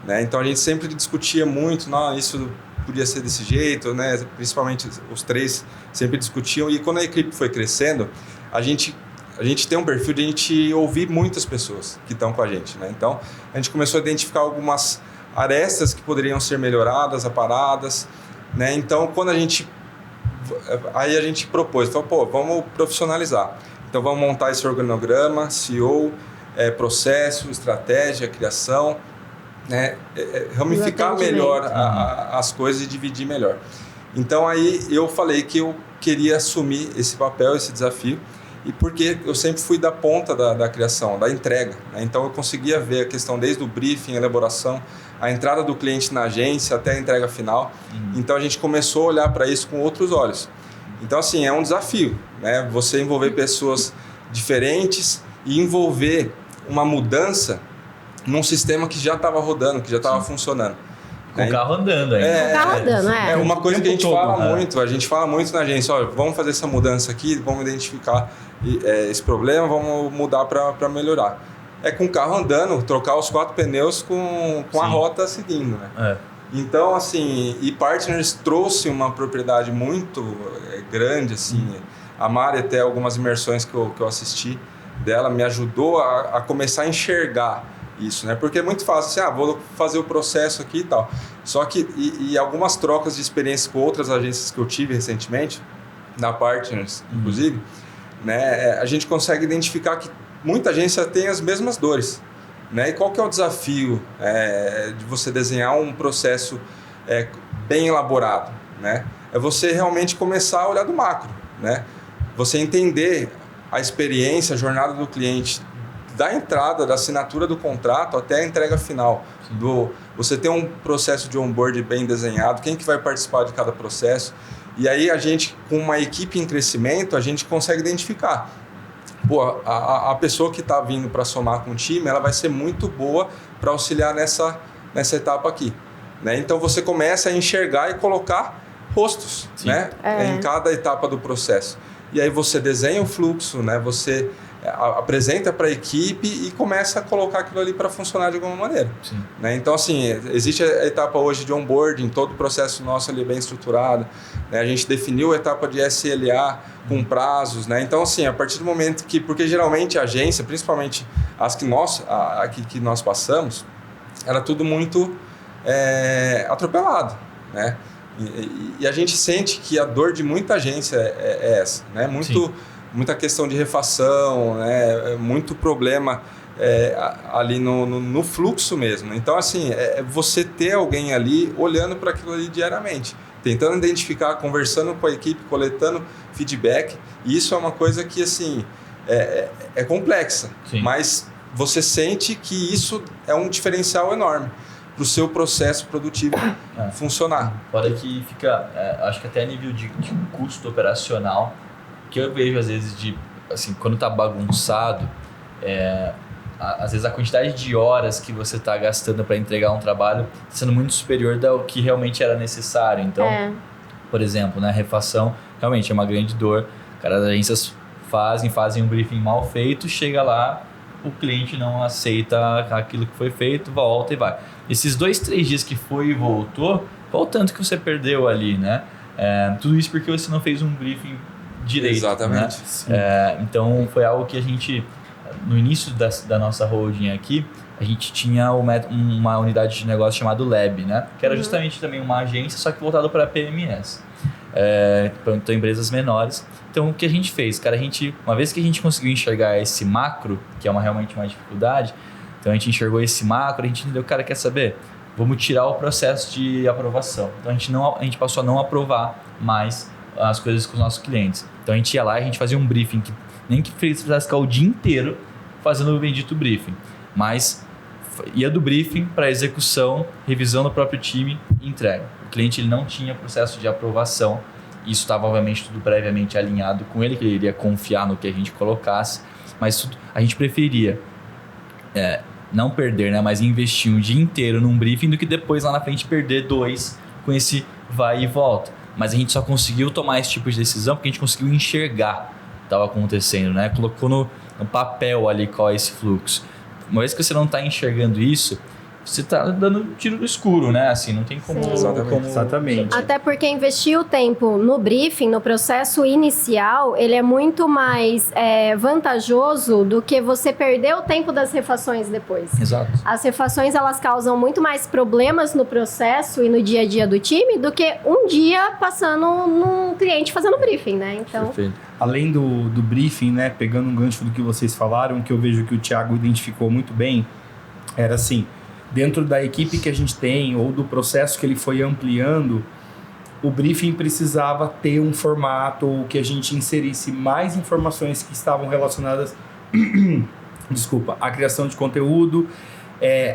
Né? Então, a gente sempre discutia muito, não, isso podia ser desse jeito, né? Principalmente os 3 sempre discutiam. E quando a equipe foi crescendo, a gente tem um perfil de a gente ouvir muitas pessoas que estão com a gente. Né? Então, a gente começou a identificar algumas arestas que poderiam ser melhoradas, aparadas, né? Então, quando a gente propôs, falou, vamos profissionalizar. Então, vamos montar esse organograma, CEO, processo, estratégia, criação, né? Ramificar melhor as coisas e dividir melhor. Então, aí eu falei que eu queria assumir esse papel, esse desafio, e porque eu sempre fui da ponta da criação, da entrega. Né? Então, eu conseguia ver a questão desde o briefing, a elaboração, a entrada do cliente na agência até a entrega final. Então, a gente começou a olhar para isso com outros olhos. Então, assim, é um desafio, né? Você envolver pessoas diferentes e envolver uma mudança num sistema que já estava rodando, que já estava funcionando. Com o carro andando ainda. Com o carro andando, É uma coisa que a gente fala muito. A gente fala muito na agência, olha, vamos fazer essa mudança aqui, vamos identificar esse problema, vamos mudar para melhorar. Com o carro andando, trocar os 4 pneus com a rota seguindo, né? Então, assim, e Partners trouxe uma propriedade muito grande, assim. A Mari, até algumas imersões que eu assisti dela, me ajudou a começar a enxergar isso, né? Porque é muito fácil, assim, vou fazer o processo aqui e tal. Só que, e algumas trocas de experiência com outras agências que eu tive recentemente, da Partners, inclusive, né? A gente consegue identificar que muita agência tem as mesmas dores, né? E qual que é o desafio de você desenhar um processo bem elaborado, né? é você realmente começar a olhar do macro, né? Você entender a experiência, a jornada do cliente, da entrada, da assinatura do contrato até a entrega final. Você tem um processo de onboard bem desenhado, quem que vai participar de cada processo. E aí a gente, com uma equipe em crescimento, a gente consegue identificar. Pô, a pessoa que está vindo para somar com o time, ela vai ser muito boa para auxiliar nessa etapa aqui. Né? Então você começa a enxergar e colocar rostos, né? Em cada etapa do processo. E aí você desenha o fluxo, né? Você apresenta para a equipe e começa a colocar aquilo ali para funcionar de alguma maneira. Né? Então, assim, existe a etapa hoje de onboarding, todo o processo nosso ali bem estruturado. Né? A gente definiu a etapa de SLA com prazos. Né? Então, assim, a partir do momento que... Porque geralmente a agência, principalmente as que nós passamos, era tudo muito atropelado. Né? E a gente sente que a dor de muita agência é essa. Né? Muita questão de refação, né? Muito problema ali no fluxo mesmo. Então, assim, você ter alguém ali olhando para aquilo ali diariamente, tentando identificar, conversando com a equipe, coletando feedback. E isso é uma coisa que, assim, é complexa, mas você sente que isso é um diferencial enorme para o seu processo produtivo funcionar. Fora que fica, acho que até a nível de custo operacional, que eu vejo às vezes assim, quando tá bagunçado, às vezes a quantidade de horas que você tá gastando para entregar um trabalho sendo muito superior ao que realmente era necessário. Então, por exemplo, né, refação realmente é uma grande dor. Cara, as agências fazem um briefing mal feito, chega lá, o cliente não aceita aquilo que foi feito, volta e vai. Esses 2-3 dias que foi e voltou, qual o tanto que você perdeu ali, né? Tudo isso porque você não fez um briefing direito. Exatamente. Né? Então foi algo que a gente, no início da nossa holding aqui, a gente tinha uma unidade de negócio chamada Lab, né? Que era justamente também uma agência, só que voltada para PMS. Então, empresas menores. Então o que a gente fez? Cara, uma vez que a gente conseguiu enxergar esse macro, que é realmente uma dificuldade, então a gente enxergou esse macro, a gente entendeu, cara, quer saber? Vamos tirar o processo de aprovação. Então a gente passou a não aprovar mais as coisas com os nossos clientes. Então a gente ia lá e a gente fazia um briefing, que nem que precisasse ficar o dia inteiro fazendo o bendito briefing, mas ia do briefing para execução, revisão do próprio time e entrega. O cliente ele não tinha processo de aprovação, isso estava obviamente tudo previamente alinhado com ele, que ele iria confiar no que a gente colocasse, mas a gente preferia não perder, né, mas investir um dia inteiro num briefing do que depois lá na frente perder 2 com esse vai e volta. Mas a gente só conseguiu tomar esse tipo de decisão porque a gente conseguiu enxergar o que estava acontecendo, né? Colocou no papel ali qual é esse fluxo. Uma vez que você não está enxergando isso, você está dando tiro no escuro, né? Assim, não tem como... Exatamente. Até porque investir o tempo no briefing, no processo inicial, ele é muito mais vantajoso do que você perder o tempo das refações depois. Exato. As refações, elas causam muito mais problemas no processo e no dia a dia do time do que um dia passando num cliente fazendo briefing, né? Então... Perfeito. Além do briefing, né? Pegando um gancho do que vocês falaram, que eu vejo que o Thiago identificou muito bem, era assim... Dentro da equipe que a gente tem ou do processo que ele foi ampliando, o briefing precisava ter um formato ou que a gente inserisse mais informações que estavam relacionadas à criação de conteúdo,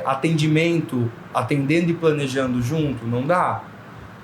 atendendo e planejando junto, não dá.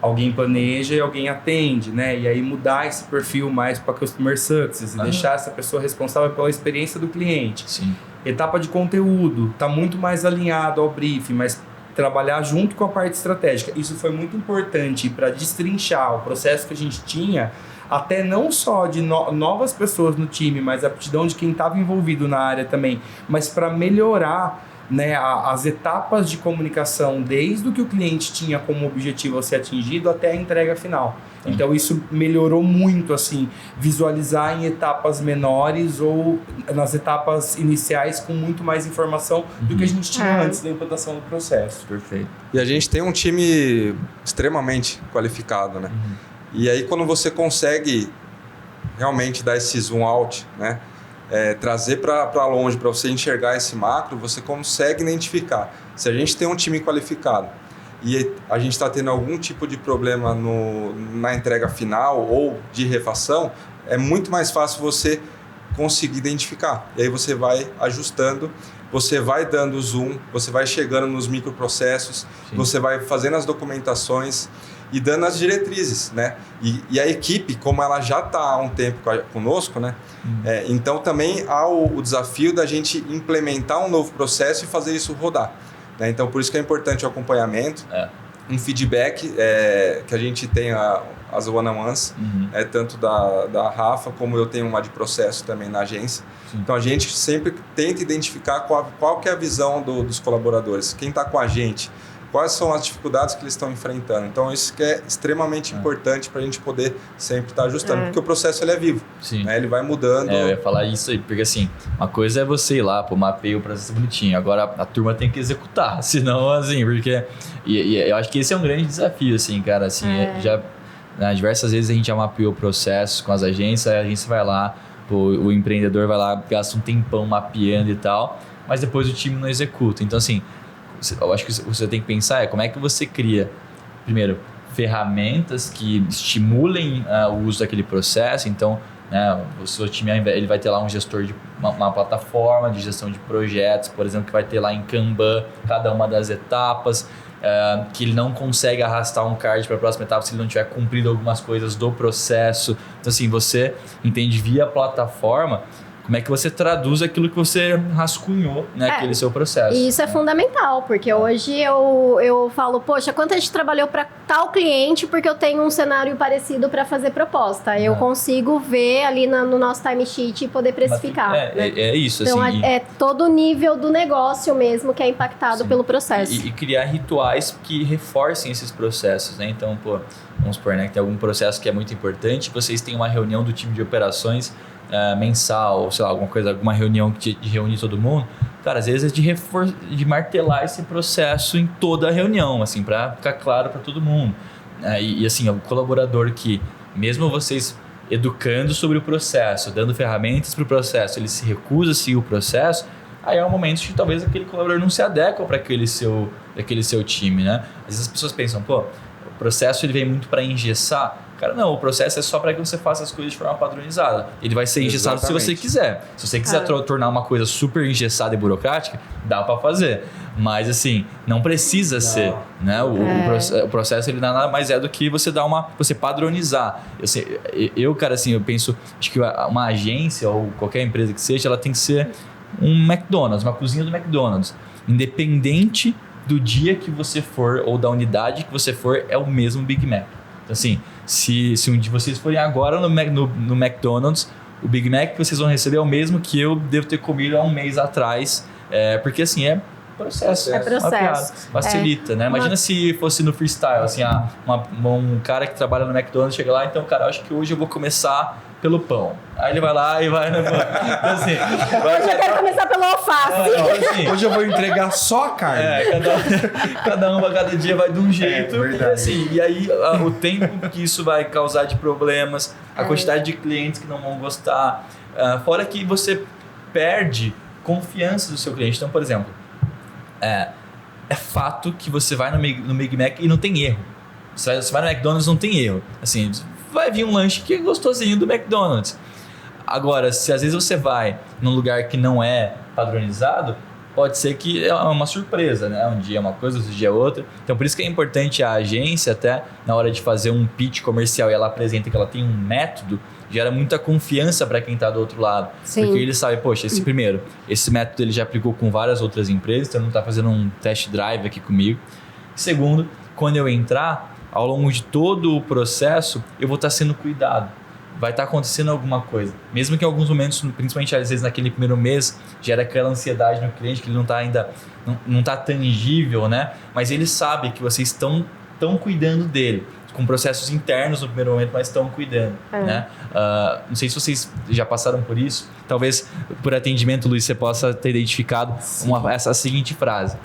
Alguém planeja e alguém atende, né? E aí mudar esse perfil mais para Customer Success e deixar essa pessoa responsável pela experiência do cliente. Sim. Etapa de conteúdo, está muito mais alinhado ao briefing, mas trabalhar junto com a parte estratégica. Isso foi muito importante para destrinchar o processo que a gente tinha, até não só de novas pessoas no time, mas a aptidão de quem estava envolvido na área também, mas para melhorar, né, as etapas de comunicação, desde o que o cliente tinha como objetivo a ser atingido até a entrega final. Então isso melhorou muito, assim, visualizar em etapas menores ou nas etapas iniciais com muito mais informação do que a gente tinha antes da implantação do processo. Perfeito. E a gente tem um time extremamente qualificado, né? E aí quando você consegue realmente dar esse zoom out, né? Trazer para longe, para você enxergar esse macro, você consegue identificar. Se a gente tem um time qualificado e a gente está tendo algum tipo de problema na entrega final ou de refação, é muito mais fácil você conseguir identificar. E aí você vai ajustando, você vai dando zoom, você vai chegando nos microprocessos, você vai fazendo as documentações e dando as diretrizes, né? E a equipe, como ela já está há um tempo conosco, né? Então também há o desafio da gente implementar um novo processo e fazer isso rodar, né? Então por isso que é importante o acompanhamento, um feedback que a gente tem as one-on-ones, tanto da Rafa como eu tenho uma de processo também na agência. Então a gente sempre tenta identificar qual que é a visão dos colaboradores, quem está com a gente, quais são as dificuldades que eles estão enfrentando. Então isso que é extremamente importante para a gente poder sempre estar ajustando, porque o processo ele é vivo, né? Ele vai mudando. Eu ia falar isso aí, porque assim, uma coisa é você ir lá, mapeia o processo bonitinho, agora a turma tem que executar, senão assim, porque... E eu acho que esse é um grande desafio, assim, cara, assim, já... diversas vezes a gente já mapeou o processo com as agências, a agência vai lá, o empreendedor vai lá, gasta um tempão mapeando e tal, mas depois o time não executa. Então, assim, eu acho que você tem que pensar como é que você cria, primeiro, ferramentas que estimulem o uso daquele processo. Então, né, o seu time ele vai ter lá um gestor de uma plataforma de gestão de projetos, por exemplo, que vai ter lá em Kanban cada uma das etapas, que ele não consegue arrastar um card para a próxima etapa se ele não tiver cumprido algumas coisas do processo. Então, assim, você entende via plataforma como é que você traduz aquilo que você rascunhou, né, aquele seu processo. E isso é fundamental, porque hoje eu falo, poxa, quanto a gente trabalhou para tal cliente porque eu tenho um cenário parecido para fazer proposta. Eu consigo ver ali no nosso timesheet e poder precificar. É isso, então, assim. É todo o nível do negócio mesmo que é impactado pelo processo. E criar rituais que reforcem esses processos, né? Então, vamos supor, né, que tem algum processo que é muito importante, vocês têm uma reunião do time de operações mensal, sei lá, alguma reunião que reúne todo mundo. Cara, às vezes é de martelar esse processo em toda a reunião, assim, para ficar claro para todo mundo. E assim, o colaborador que, mesmo vocês educando sobre o processo, dando ferramentas para o processo, ele se recusa a seguir o processo, aí é um momento que talvez aquele colaborador não se adequa para aquele seu time, né? Às vezes as pessoas pensam, o processo ele vem muito para engessar. Cara, não, o processo é só para que você faça as coisas de forma padronizada. Ele vai ser engessado se você quiser. Se você quiser tornar uma coisa super engessada e burocrática, dá para fazer. Mas assim, não precisa ser, né? O processo ele nada mais é do que você você padronizar. Eu, cara, assim, eu penso, acho que uma agência ou qualquer empresa que seja, ela tem que ser um McDonald's, uma cozinha do McDonald's. Independente do dia que você for ou da unidade que você for, é o mesmo Big Mac. Então, assim, se um de vocês forem agora no McDonald's, o Big Mac que vocês vão receber é o mesmo que eu devo ter comido há um mês atrás, porque assim, é processo. É processo. Facilita, né? Imagina se fosse no freestyle, assim, um cara que trabalha no McDonald's chega lá, então, cara, acho que hoje eu vou começar pelo pão. Aí ele vai lá e vai no pão. Então, assim, hoje eu quero começar pelo alface. Assim, hoje eu vou entregar só a carne. Cada dia vai de um jeito. E aí o tempo que isso vai causar de problemas, a quantidade de clientes que não vão gostar. Fora que você perde confiança do seu cliente. Então, por exemplo, é fato que você vai no Big Mac e não tem erro. Você vai no McDonald's e não tem erro. Assim, vai vir um lanche que é gostosinho do McDonald's. Agora, se às vezes você vai num lugar que não é padronizado, pode ser que é uma surpresa, né? Um dia é uma coisa, outro dia é outra. Então, por isso que é importante a agência, até na hora de fazer um pitch comercial e ela apresenta que ela tem um método, gera muita confiança para quem está do outro lado. Sim. Porque ele sabe, poxa, esse método ele já aplicou com várias outras empresas, então ele não está fazendo um test drive aqui comigo. Segundo, quando eu entrar, ao longo de todo o processo, eu vou estar sendo cuidado. Vai estar acontecendo alguma coisa. Mesmo que em alguns momentos, principalmente às vezes naquele primeiro mês, gera aquela ansiedade no cliente, que ele não está ainda, não está tangível, né? Mas ele sabe que vocês estão cuidando dele. Com processos internos no primeiro momento, mas estão cuidando, né? Não sei se vocês já passaram por isso. Talvez por atendimento, Luiz, você possa ter identificado essa seguinte frase.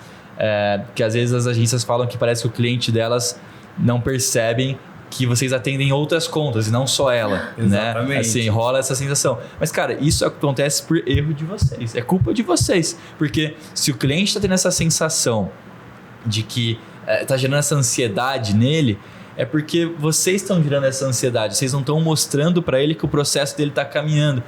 Que às vezes as agências falam que parece que o cliente delas não percebem que vocês atendem outras contas e não só ela, Exatamente. Né? Assim, rola essa sensação. Mas, cara, isso acontece por erro de vocês. É culpa de vocês. Porque se o cliente está tendo essa sensação de que tá gerando essa ansiedade nele, é porque vocês estão gerando essa ansiedade, vocês não estão mostrando para ele que o processo dele tá caminhando.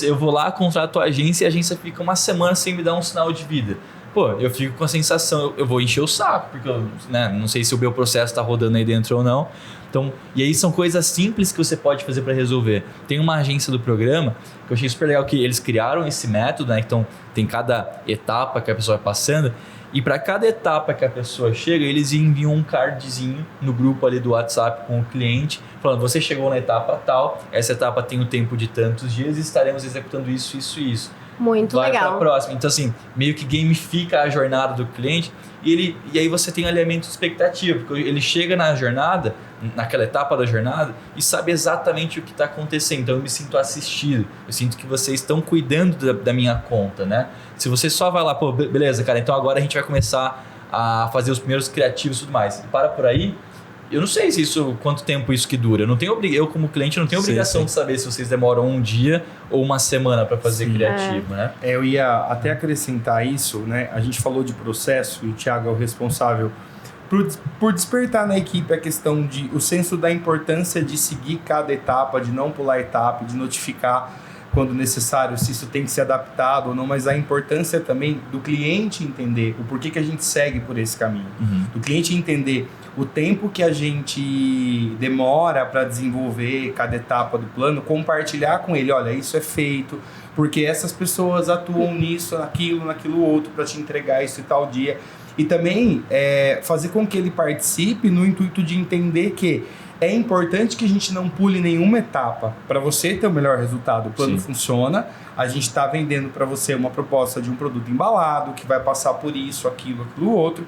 Eu vou lá, contrato a agência e a agência fica uma semana sem me dar um sinal de vida. Pô, eu fico com a sensação, eu vou encher o saco, porque eu não sei se o meu processo tá rodando aí dentro ou não. Então, e aí são coisas simples que você pode fazer para resolver. Tem uma agência do programa que eu achei super legal, que eles criaram esse método, né? Então tem cada etapa que a pessoa vai passando, e para cada etapa que a pessoa chega, eles enviam um cardzinho no grupo ali do WhatsApp com o cliente, falando: você chegou na etapa tal, essa etapa tem o tempo de tantos dias e estaremos executando isso, isso e isso. Muito vai legal. Para a próxima. Então, assim, meio que gamifica a jornada do cliente e aí você tem um alinhamento de expectativa, porque ele chega na jornada, naquela etapa da jornada, e sabe exatamente o que está acontecendo. Então, eu me sinto assistido. Eu sinto que vocês estão cuidando da minha conta, né? Se você só vai lá, pô, beleza, cara, então agora a gente vai começar a fazer os primeiros criativos e tudo mais. E para por aí, eu não sei quanto tempo isso que dura. Eu como cliente, não tenho obrigação de saber se vocês demoram um dia ou uma semana para fazer criativo, né? Eu ia até acrescentar isso, né? A gente falou de processo e o Thiago é o responsável por despertar na equipe a questão de o senso da importância de seguir cada etapa, de não pular etapa, de notificar quando necessário se isso tem que ser adaptado ou não, mas a importância também do cliente entender o porquê que a gente segue por esse caminho. Do cliente entender o tempo que a gente demora para desenvolver cada etapa do plano, compartilhar com ele: olha, isso é feito porque essas pessoas atuam nisso, naquilo outro para te entregar isso e tal dia. E também fazer com que ele participe no intuito de entender que é importante que a gente não pule nenhuma etapa para você ter o melhor resultado. O plano funciona, a gente está vendendo para você uma proposta de um produto embalado, que vai passar por isso, aquilo outro.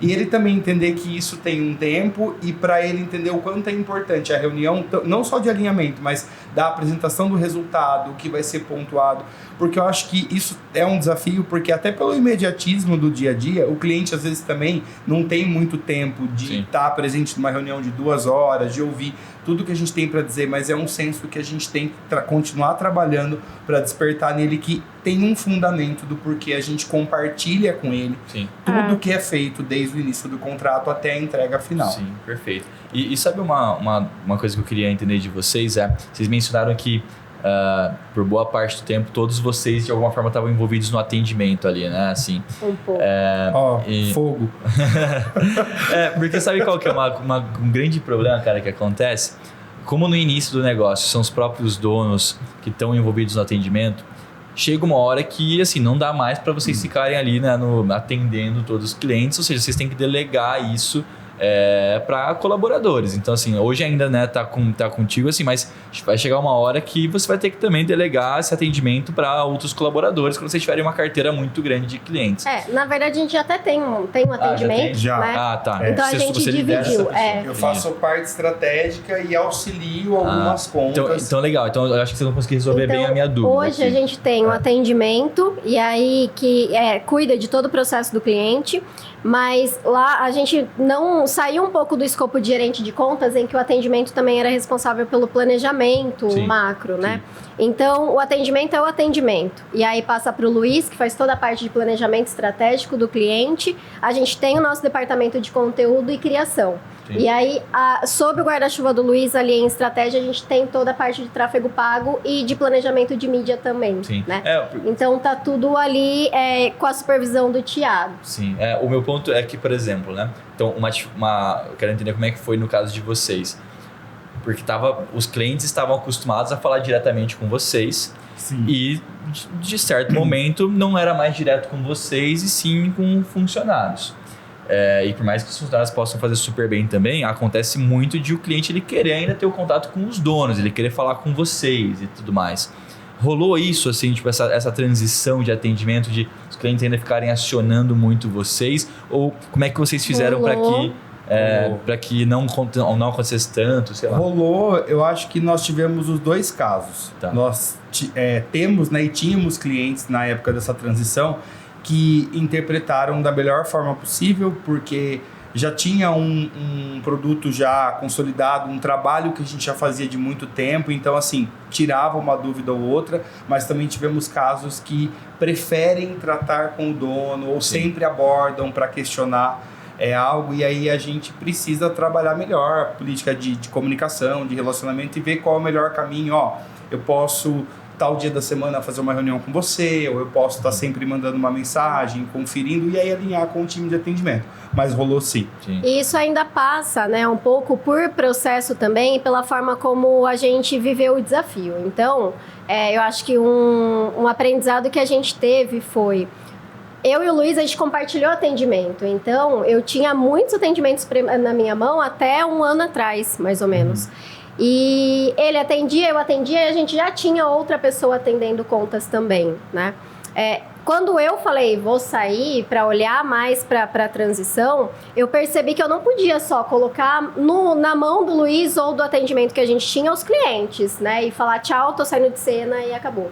E ele também entender que isso tem um tempo, e para ele entender o quanto é importante a reunião, não só de alinhamento, mas da apresentação do resultado, o que vai ser pontuado. Porque eu acho que isso é um desafio, porque até pelo imediatismo do dia a dia, o cliente às vezes também não tem muito tempo de estar presente numa reunião de 2 horas, de ouvir tudo que a gente tem para dizer, mas é um senso que a gente tem que continuar trabalhando para despertar nele, que tem um fundamento do porquê a gente compartilha com ele tudo que é feito desde o início do contrato até a entrega final. Sim, perfeito. E sabe uma coisa que eu queria entender de vocês? Vocês mencionaram que por boa parte do tempo todos vocês de alguma forma estavam envolvidos no atendimento ali, né? Assim, um pouco. Fogo. Porque sabe qual que é um grande problema, cara, que acontece? Como no início do negócio são os próprios donos que estão envolvidos no atendimento, chega uma hora que assim, não dá mais para vocês ficarem ali, né, atendendo todos os clientes, ou seja, vocês têm que delegar isso para colaboradores. Então, assim, hoje ainda, né, tá contigo, assim, mas vai chegar uma hora que você vai ter que também delegar esse atendimento para outros colaboradores quando vocês tiverem uma carteira muito grande de clientes. Na verdade, a gente até tem um atendimento. Já. Né? Tá. Então, a gente dividiu. Eu faço parte estratégica e auxilio algumas contas. Então, legal. Então, eu acho que vocês vão conseguir resolver bem a minha dúvida. Hoje, a gente tem um atendimento, e aí que cuida de todo o processo do cliente, mas lá a gente não saiu um pouco do escopo de gerente de contas, em que o atendimento também era responsável pelo planejamento macro, né? Então, o atendimento é o atendimento. E aí passa para o Luiz, que faz toda a parte de planejamento estratégico do cliente. A gente tem o nosso departamento de conteúdo e criação. E aí, sob o guarda-chuva do Luiz, ali em estratégia, a gente tem toda a parte de tráfego pago e de planejamento de mídia também. Né? Então, tá tudo ali com a supervisão do Thiago. Sim. O meu ponto é que, por exemplo, né? Então, eu quero entender como é que foi no caso de vocês. Porque os clientes estavam acostumados a falar diretamente com vocês. Sim. E, de certo momento, não era mais direto com vocês, e sim com funcionários. E por mais que os funcionários possam fazer super bem também, acontece muito de o cliente ele querer ainda ter o contato com os donos, ele querer falar com vocês e tudo mais. Rolou isso, assim, tipo, essa transição de atendimento, de os clientes ainda ficarem acionando muito vocês? Ou como é que vocês fizeram para que não acontecesse tanto, sei lá? Rolou, eu acho que nós tivemos os dois casos. Nós temos, né, e tínhamos clientes na época dessa transição que interpretaram da melhor forma possível, porque já tinha um produto já consolidado, um trabalho que a gente já fazia de muito tempo, então assim, tirava uma dúvida ou outra, mas também tivemos casos que preferem tratar com o dono ou sempre abordam para questionar é algo, e aí a gente precisa trabalhar melhor a política de comunicação, de relacionamento e ver qual é o melhor caminho. Ó, eu posso tal dia da semana fazer uma reunião com você, ou eu posso estar sempre mandando uma mensagem, conferindo, e aí alinhar com o time de atendimento. Mas rolou sim. E isso ainda passa, né, um pouco por processo também, pela forma como a gente viveu o desafio. Então, eu acho que um aprendizado que a gente teve foi... Eu e o Luiz, a gente compartilhou atendimento. Então, eu tinha muitos atendimentos na minha mão até um ano atrás, mais ou menos. E ele atendia, eu atendia, e a gente já tinha outra pessoa atendendo contas também, né? Quando eu falei, vou sair para olhar mais para a transição, eu percebi que eu não podia só colocar na mão do Luiz ou do atendimento que a gente tinha os clientes, né? E falar, tchau, tô saindo de cena e acabou.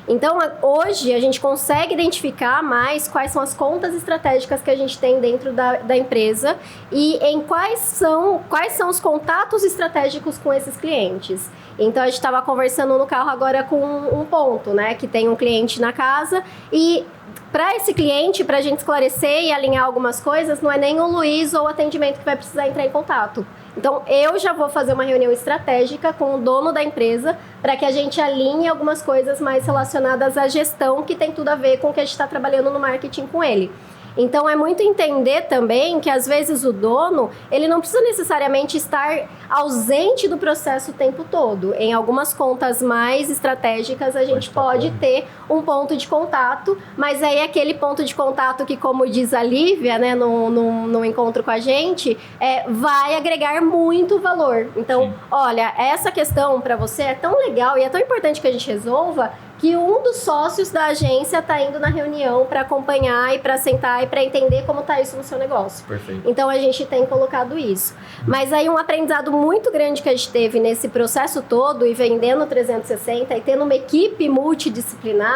Então, hoje, a gente consegue identificar mais quais são as contas estratégicas que a gente tem dentro da empresa e em quais são os contatos estratégicos com esses clientes. Então, a gente estava conversando no carro agora com um ponto, né? Que tem um cliente na casa e... Para esse cliente, para a gente esclarecer e alinhar algumas coisas, não é nem o Luiz ou o atendimento que vai precisar entrar em contato. Então, eu já vou fazer uma reunião estratégica com o dono da empresa para que a gente alinhe algumas coisas mais relacionadas à gestão, que tem tudo a ver com o que a gente está trabalhando no marketing com ele. Então, é muito entender também que, às vezes, o dono, ele não precisa necessariamente estar ausente do processo o tempo todo. Em algumas contas mais estratégicas, a gente pode ter um ponto de contato, mas aí aquele ponto de contato que, como diz a Lívia, né, no encontro com a gente, vai agregar muito valor. Então, olha, essa questão para você é tão legal e é tão importante que a gente resolva, que um dos sócios da agência está indo na reunião para acompanhar e para sentar e para entender como está isso no seu negócio. Perfeito. Então, a gente tem colocado isso. Mas aí um aprendizado muito grande que a gente teve nesse processo todo e vendendo 360 e tendo uma equipe multidisciplinar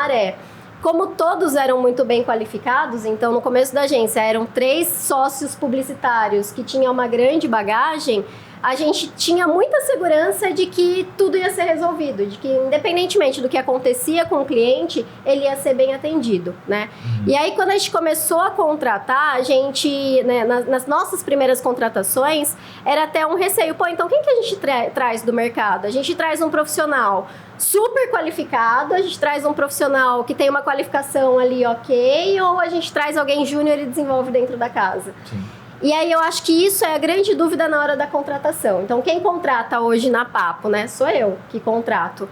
como todos eram muito bem qualificados, então no começo da agência eram 3 sócios publicitários que tinham uma grande bagagem, a gente tinha muita segurança de que tudo ia ser resolvido, de que independentemente do que acontecia com o cliente, ele ia ser bem atendido, né? E aí, quando a gente começou a contratar, a gente, né, nas nossas primeiras contratações, era até um receio. Pô, então quem que a gente traz do mercado? A gente traz um profissional super qualificado, a gente traz um profissional que tem uma qualificação ali ok, ou a gente traz alguém júnior e desenvolve dentro da casa? Sim. E aí eu acho que isso é a grande dúvida na hora da contratação. Então, quem contrata hoje na Papo, né? Sou eu que contrato.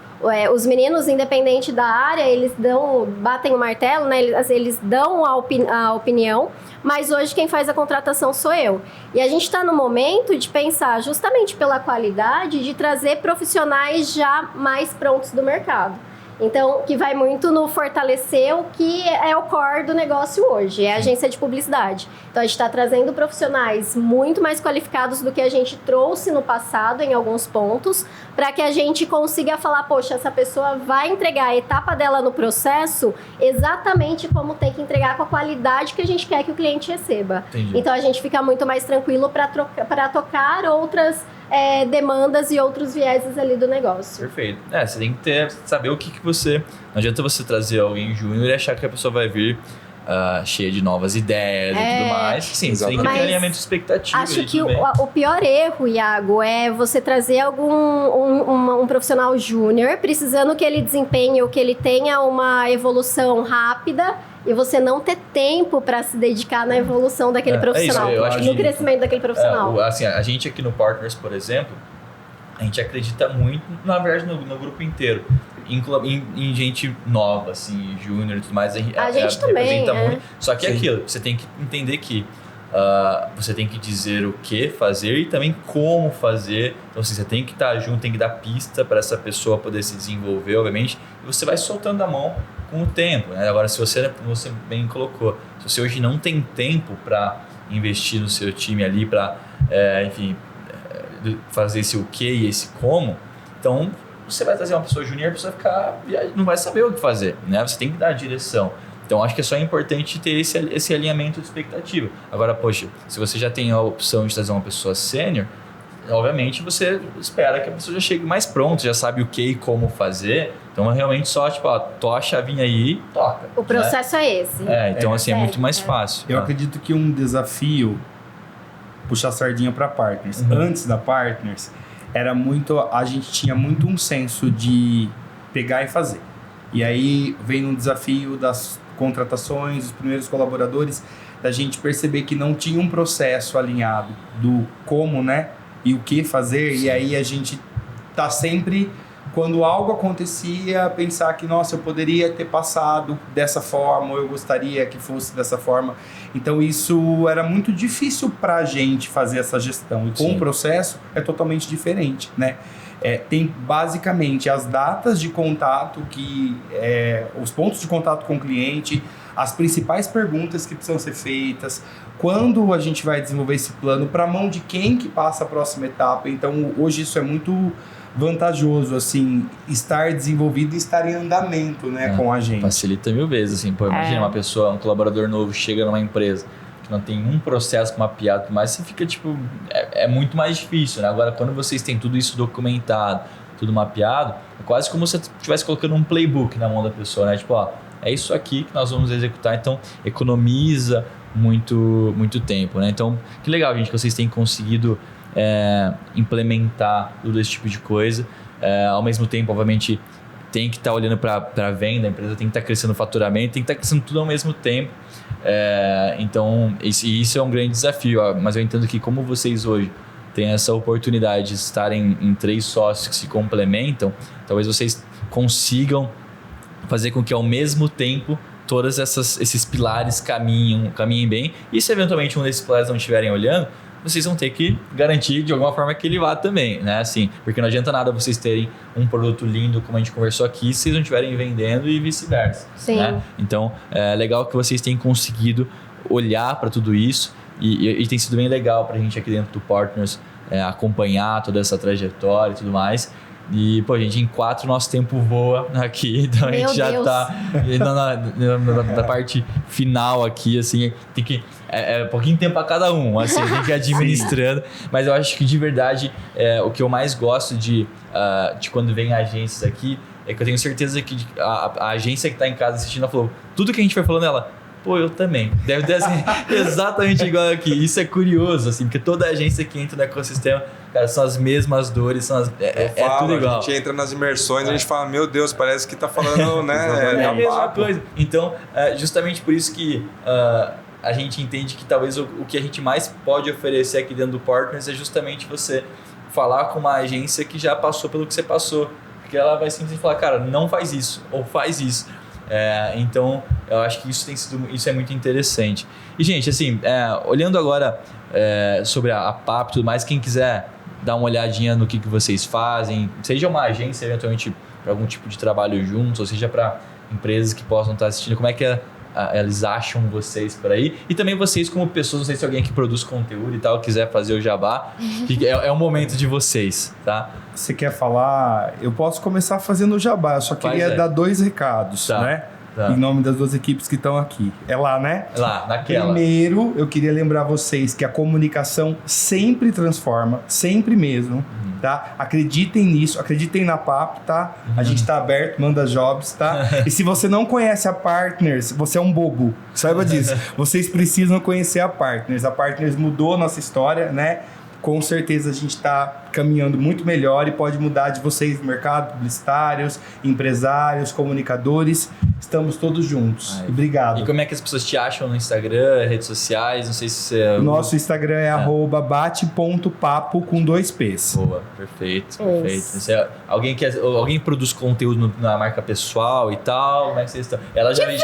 Os meninos, independente da área, eles batem o martelo, né? Eles dão a opinião, mas hoje quem faz a contratação sou eu. E a gente está no momento de pensar, justamente pela qualidade, de trazer profissionais já mais prontos do mercado. Então, que vai muito no fortalecer o que é o core do negócio hoje, é a agência de publicidade. Então, a gente está trazendo profissionais muito mais qualificados do que a gente trouxe no passado, em alguns pontos, para que a gente consiga falar, poxa, essa pessoa vai entregar a etapa dela no processo exatamente como tem que entregar, com a qualidade que a gente quer que o cliente receba. Entendi. Então, a gente fica muito mais tranquilo para tocar outras demandas e outros vieses ali do negócio. Perfeito. Você tem que saber o que você... Não adianta você trazer alguém júnior e achar que a pessoa vai vir cheia de novas ideias e tudo mais. Sim, você tem que ter alinhamento de expectativa. Acho que o pior erro, Iago, é você trazer um profissional júnior precisando que ele desempenhe ou que ele tenha uma evolução rápida e você não ter tempo para se dedicar na evolução daquele profissional, eu acho no crescimento daquele profissional. Assim, a gente aqui no Partners, por exemplo, a gente acredita muito, na verdade, no grupo inteiro, em gente nova, assim, júnior e tudo mais. A gente também, representa muito. Só que é aquilo, você tem que entender que você tem que dizer o que fazer e também como fazer. Então, assim, você tem que estar junto, tem que dar pista para essa pessoa poder se desenvolver, obviamente, e você vai soltando a mão com o tempo, né? Agora, se você, como você bem colocou, se você hoje não tem tempo para investir no seu time ali, para, fazer esse o que e esse como, então você vai trazer uma pessoa júnior e a pessoa não vai saber o que fazer, né? Você tem que dar a direção. Então, acho que é só importante ter esse alinhamento de expectativa. Agora, poxa, se você já tem a opção de trazer uma pessoa sênior, obviamente você espera que a pessoa já chegue mais pronta, já sabe o que e como fazer. Então, é realmente só, toca a chavinha aí e toca. O processo é esse. Então, assim, é muito mais fácil. Eu acredito que um desafio puxar a sardinha para Partners. Antes da Partners, a gente tinha muito um senso de pegar e fazer. E aí vem um desafio das contratações, os primeiros colaboradores, da gente perceber que não tinha um processo alinhado do como, né? E o que fazer. E aí a gente tá sempre, quando algo acontecia, pensar que, nossa, eu poderia ter passado dessa forma, ou eu gostaria que fosse dessa forma. Então isso era muito difícil pra gente fazer essa gestão. E com o processo é totalmente diferente, né? Tem basicamente as datas de contato, os pontos de contato com o cliente, as principais perguntas que precisam ser feitas, quando a gente vai desenvolver esse plano, para a mão de quem que passa a próxima etapa. Então hoje isso é muito vantajoso, assim, estar desenvolvido e estar em andamento, né, com a gente. Facilita 1000 vezes, assim. Pô, imagina um colaborador novo chega numa empresa que não tem um processo mapeado, mas você fica, tipo, é muito mais difícil, né? Agora, quando vocês têm tudo isso documentado, tudo mapeado, é quase como se você estivesse colocando um playbook na mão da pessoa, né? Tipo, ó, é isso aqui que nós vamos executar, então economiza muito tempo, né? Então, que legal, gente, que vocês têm conseguido implementar tudo esse tipo de coisa. Ao mesmo tempo, obviamente, tem que estar olhando para a venda, a empresa tem que estar crescendo o faturamento, tem que estar crescendo tudo ao mesmo tempo. Então, isso é um grande desafio, mas eu entendo que como vocês hoje têm essa oportunidade de estarem em 3 sócios que se complementam, talvez vocês consigam fazer com que ao mesmo tempo todos esses pilares caminhem bem, e se eventualmente um desses pilares não estiverem olhando, vocês vão ter que garantir de alguma forma que ele vá também, né? Assim, porque não adianta nada vocês terem um produto lindo, como a gente conversou aqui, se vocês não estiverem vendendo e vice-versa. Sim. Né? Então, é legal que vocês tenham conseguido olhar para tudo isso e tem sido bem legal para a gente aqui dentro do Partners acompanhar toda essa trajetória e tudo mais. E, pô, gente, em 4 nosso tempo voa aqui, então a gente já tá na parte final aqui, assim, tem que... pouquinho tempo a cada um, assim, tem que ir administrando. Mas eu acho que, de verdade, o que eu mais gosto de quando vem agências aqui, é que eu tenho certeza que a agência que tá em casa assistindo, ela falou, tudo que a gente foi falando, ela... Pô, eu também. Deve ter assim, exatamente igual aqui. Isso é curioso, assim, porque toda agência que entra no ecossistema, cara, são as mesmas dores, tudo igual. A gente entra nas imersões e a gente fala, meu Deus, parece que tá falando, né? É a mesma coisa. Então, justamente por isso que a gente entende que talvez o que a gente mais pode oferecer aqui dentro do Partners é justamente você falar com uma agência que já passou pelo que você passou. Porque ela vai simplesmente falar, cara, não faz isso, ou faz isso. Então, eu acho que isso é muito interessante. E, gente, assim, olhando agora sobre a PAP e tudo mais, quem quiser dar uma olhadinha no que vocês fazem, seja uma agência, eventualmente, para algum tipo de trabalho juntos, ou seja, para empresas que possam estar assistindo, como é que eles acham vocês por aí? E também vocês como pessoas, não sei se alguém que produz conteúdo e tal quiser fazer o jabá, é o momento de vocês, tá? Você quer falar? Eu posso começar fazendo o jabá, eu só queria dar 2 recados, né? Tá. Em nome das 2 equipes que estão aqui. É lá, né? É lá, naquela. Primeiro, eu queria lembrar vocês que a comunicação sempre transforma, sempre mesmo, tá? Acreditem nisso, acreditem na PAP, tá? A gente tá aberto, manda jobs, tá? E se você não conhece a Partners, você é um bobo, saiba disso. Vocês precisam conhecer a Partners. A Partners mudou a nossa história, né? Com certeza a gente está caminhando muito melhor e pode mudar de vocês no mercado, publicitários, empresários, comunicadores. Estamos todos juntos. Obrigado. E como é que as pessoas te acham no Instagram, redes sociais? Não sei se você... Nosso Instagram é @bate.papo com 2 P's. Boa, perfeito. Alguém produz conteúdo na marca pessoal e tal? Como é que vocês estão? Ela já Temos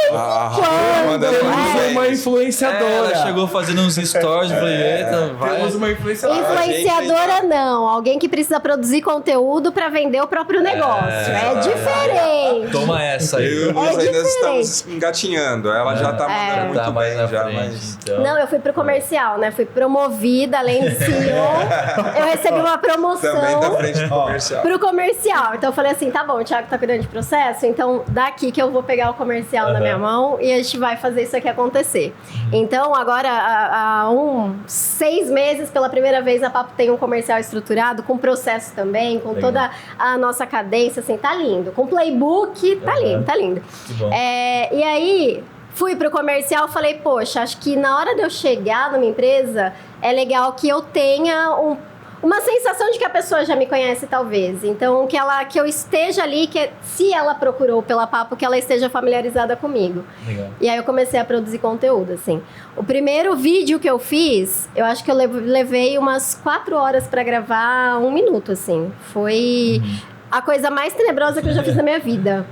uma influenciadora. Ela chegou fazendo uns stories, eu falei, eita, vai. Temos uma influenciadora. Influenciadora não, alguém que precisa produzir conteúdo para vender o próprio negócio. É diferente. Toma essa aí. Eu e o Luiz ainda estamos engatinhando. Ela já tá mandando muito tá mais bem. na frente, então. Não, eu fui pro comercial, né? Fui promovida, além de CEO. Eu recebi uma promoção também da frente do comercial. pro comercial. Então eu falei assim, tá bom, o Thiago tá cuidando de processo, então daqui que eu vou pegar o comercial na minha mão e a gente vai fazer isso aqui acontecer. Então agora, há 6 meses, pela primeira vez, a Papo tem um comercial estruturado, com processo também, com toda a nossa cadência, assim, tá lindo. Com playbook, tá lindo, tá lindo. Que bom. E aí, fui pro comercial, falei, poxa, acho que na hora de eu chegar numa empresa, é legal que eu tenha uma sensação de que a pessoa já me conhece, talvez. Então, que eu esteja ali, se ela procurou pela Papo, que ela esteja familiarizada comigo. Legal. E aí eu comecei a produzir conteúdo, assim. O primeiro vídeo que eu fiz, eu acho que eu levei umas 4 horas pra gravar 1 minuto, assim. Foi a coisa mais tenebrosa que eu já fiz na minha vida.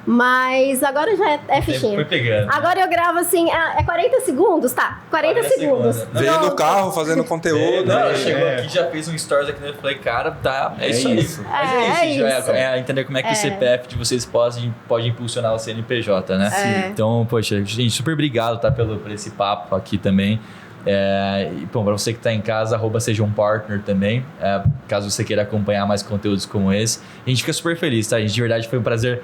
Mas agora já é fichinha. Foi pegando. Agora eu gravo assim, é 40 segundos? Tá, 40 segundos. Veio no Pronto. carro fazendo conteúdo. Não, chegou aqui, já fez um stories aqui, né? Eu falei, cara, tá, é isso aí. Mas é isso, gente. É entender como é que o CPF de vocês pode impulsionar o CNPJ, né? Sim. Então, poxa, gente, super obrigado, tá, por esse papo aqui também. E, bom, para você que está em casa, @seja um partner também, caso você queira acompanhar mais conteúdos como esse. A gente fica super feliz, tá, gente? De verdade, foi um prazer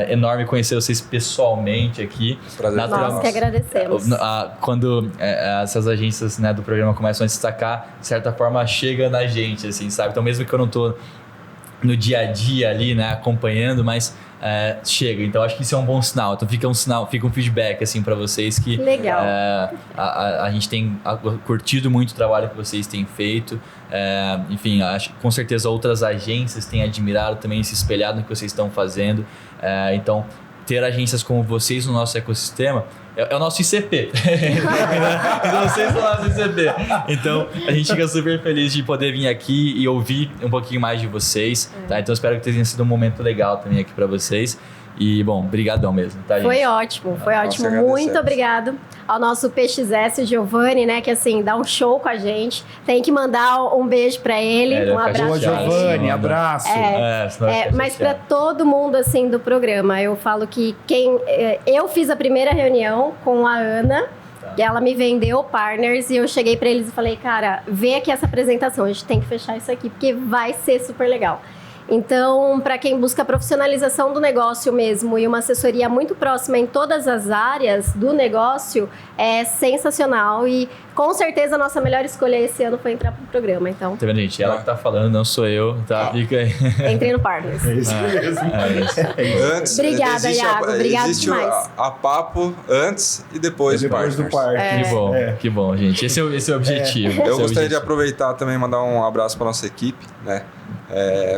enorme conhecer vocês pessoalmente aqui. Prazer. Nós que agradecemos. Quando essas agências, né, do programa começam a destacar, de certa forma, chega na gente, assim, sabe? Então, mesmo que eu não tô no dia a dia ali, né, acompanhando, mas chega. Então, acho que isso é um bom sinal. Então, fica um feedback, assim, para vocês que... Legal. A gente tem curtido muito o trabalho que vocês têm feito. Enfim, acho que com certeza outras agências têm admirado também, se espelhado no que vocês estão fazendo. Então, ter agências como vocês no nosso ecossistema é o nosso ICP. Então, vocês são o nosso ICP. Então, a gente fica super feliz de poder vir aqui e ouvir um pouquinho mais de vocês. Tá? Então, espero que tenha sido um momento legal também aqui para vocês. E, bom, brigadão mesmo, tá, gente? Foi ótimo. Muito obrigado ao nosso PXS, o Giovanni, né, que assim, dá um show com a gente. Tem que mandar um beijo pra ele, um abraço. Boa, Giovanni, abraço. Mas pra todo mundo, assim, do programa, eu falo que eu fiz a primeira reunião com a Ana, e ela me vendeu partners, e eu cheguei pra eles e falei, cara, vê aqui essa apresentação, a gente tem que fechar isso aqui, porque vai ser super legal. Então, para quem busca profissionalização do negócio mesmo e uma assessoria muito próxima em todas as áreas do negócio, é sensacional e com certeza a nossa melhor escolha esse ano foi entrar pro programa, então. Tá vendo, gente? Ela que tá falando, não sou eu, tá? Fica aí. Entrei no Partners. É isso mesmo. Antes, Obrigada, Iago. Obrigada demais. A Papo antes e depois do Partners. Partners. Que bom, gente. Esse é o objetivo. Eu gostaria de aproveitar também e mandar um abraço para nossa equipe, né?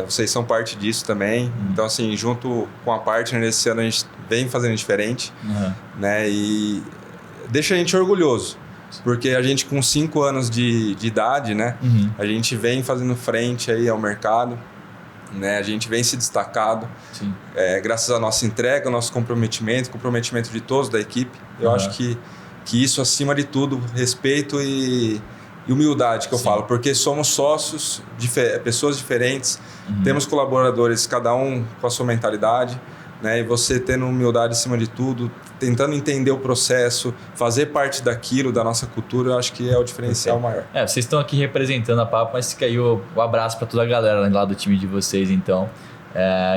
Vocês são parte disso também. Então, assim, junto com a Partner, esse ano a gente vem fazendo diferente, né? E deixa a gente orgulhoso, porque a gente com 5 anos de idade, né? A gente vem fazendo frente aí ao mercado, né? A gente vem se destacado, graças à nossa entrega, ao nosso comprometimento de todos da equipe. Eu acho que isso, acima de tudo, respeito e humildade que eu falo, porque somos sócios, pessoas diferentes, temos colaboradores, cada um com a sua mentalidade, né? E você tendo humildade acima de tudo, tentando entender o processo, fazer parte daquilo, da nossa cultura, eu acho que é o diferencial maior. Vocês estão aqui representando a Papo, mas fica aí o abraço para toda a galera lá do time de vocês, então.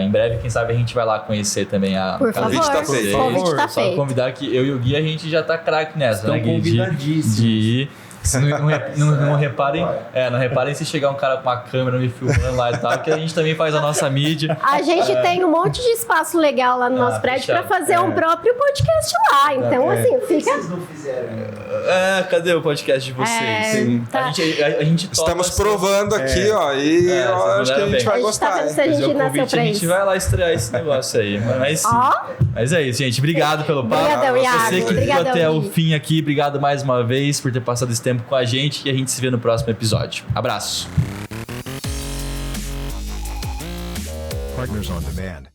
Em breve, quem sabe a gente vai lá conhecer também a Por favor, tá feito. Só convidar que eu e o Gui, a gente já tá craque nessa, estão né, Gui? convidadíssimos. De ir. Não reparem se chegar um cara com uma câmera me filmando lá e tal, que a gente também faz a nossa mídia. A gente tem um monte de espaço legal lá no nosso prédio para fazer um próprio podcast lá. Então, assim, fica... Vocês não fizeram. Cadê o podcast de vocês? Tá. A gente Estamos provando aqui, ó, e eu acho que a gente vai gostar. A gente tá vendo se a gente nasceu pra a isso. gente vai lá estrear esse negócio aí. Mas é isso, gente. Obrigado pelo papo. Obrigadão, Iago. Você que ficou Obrigadão, até o Gui. fim aqui, obrigado mais uma vez por ter passado esse tempo com a gente e a gente se vê no próximo episódio. Abraço. Partners on Demand.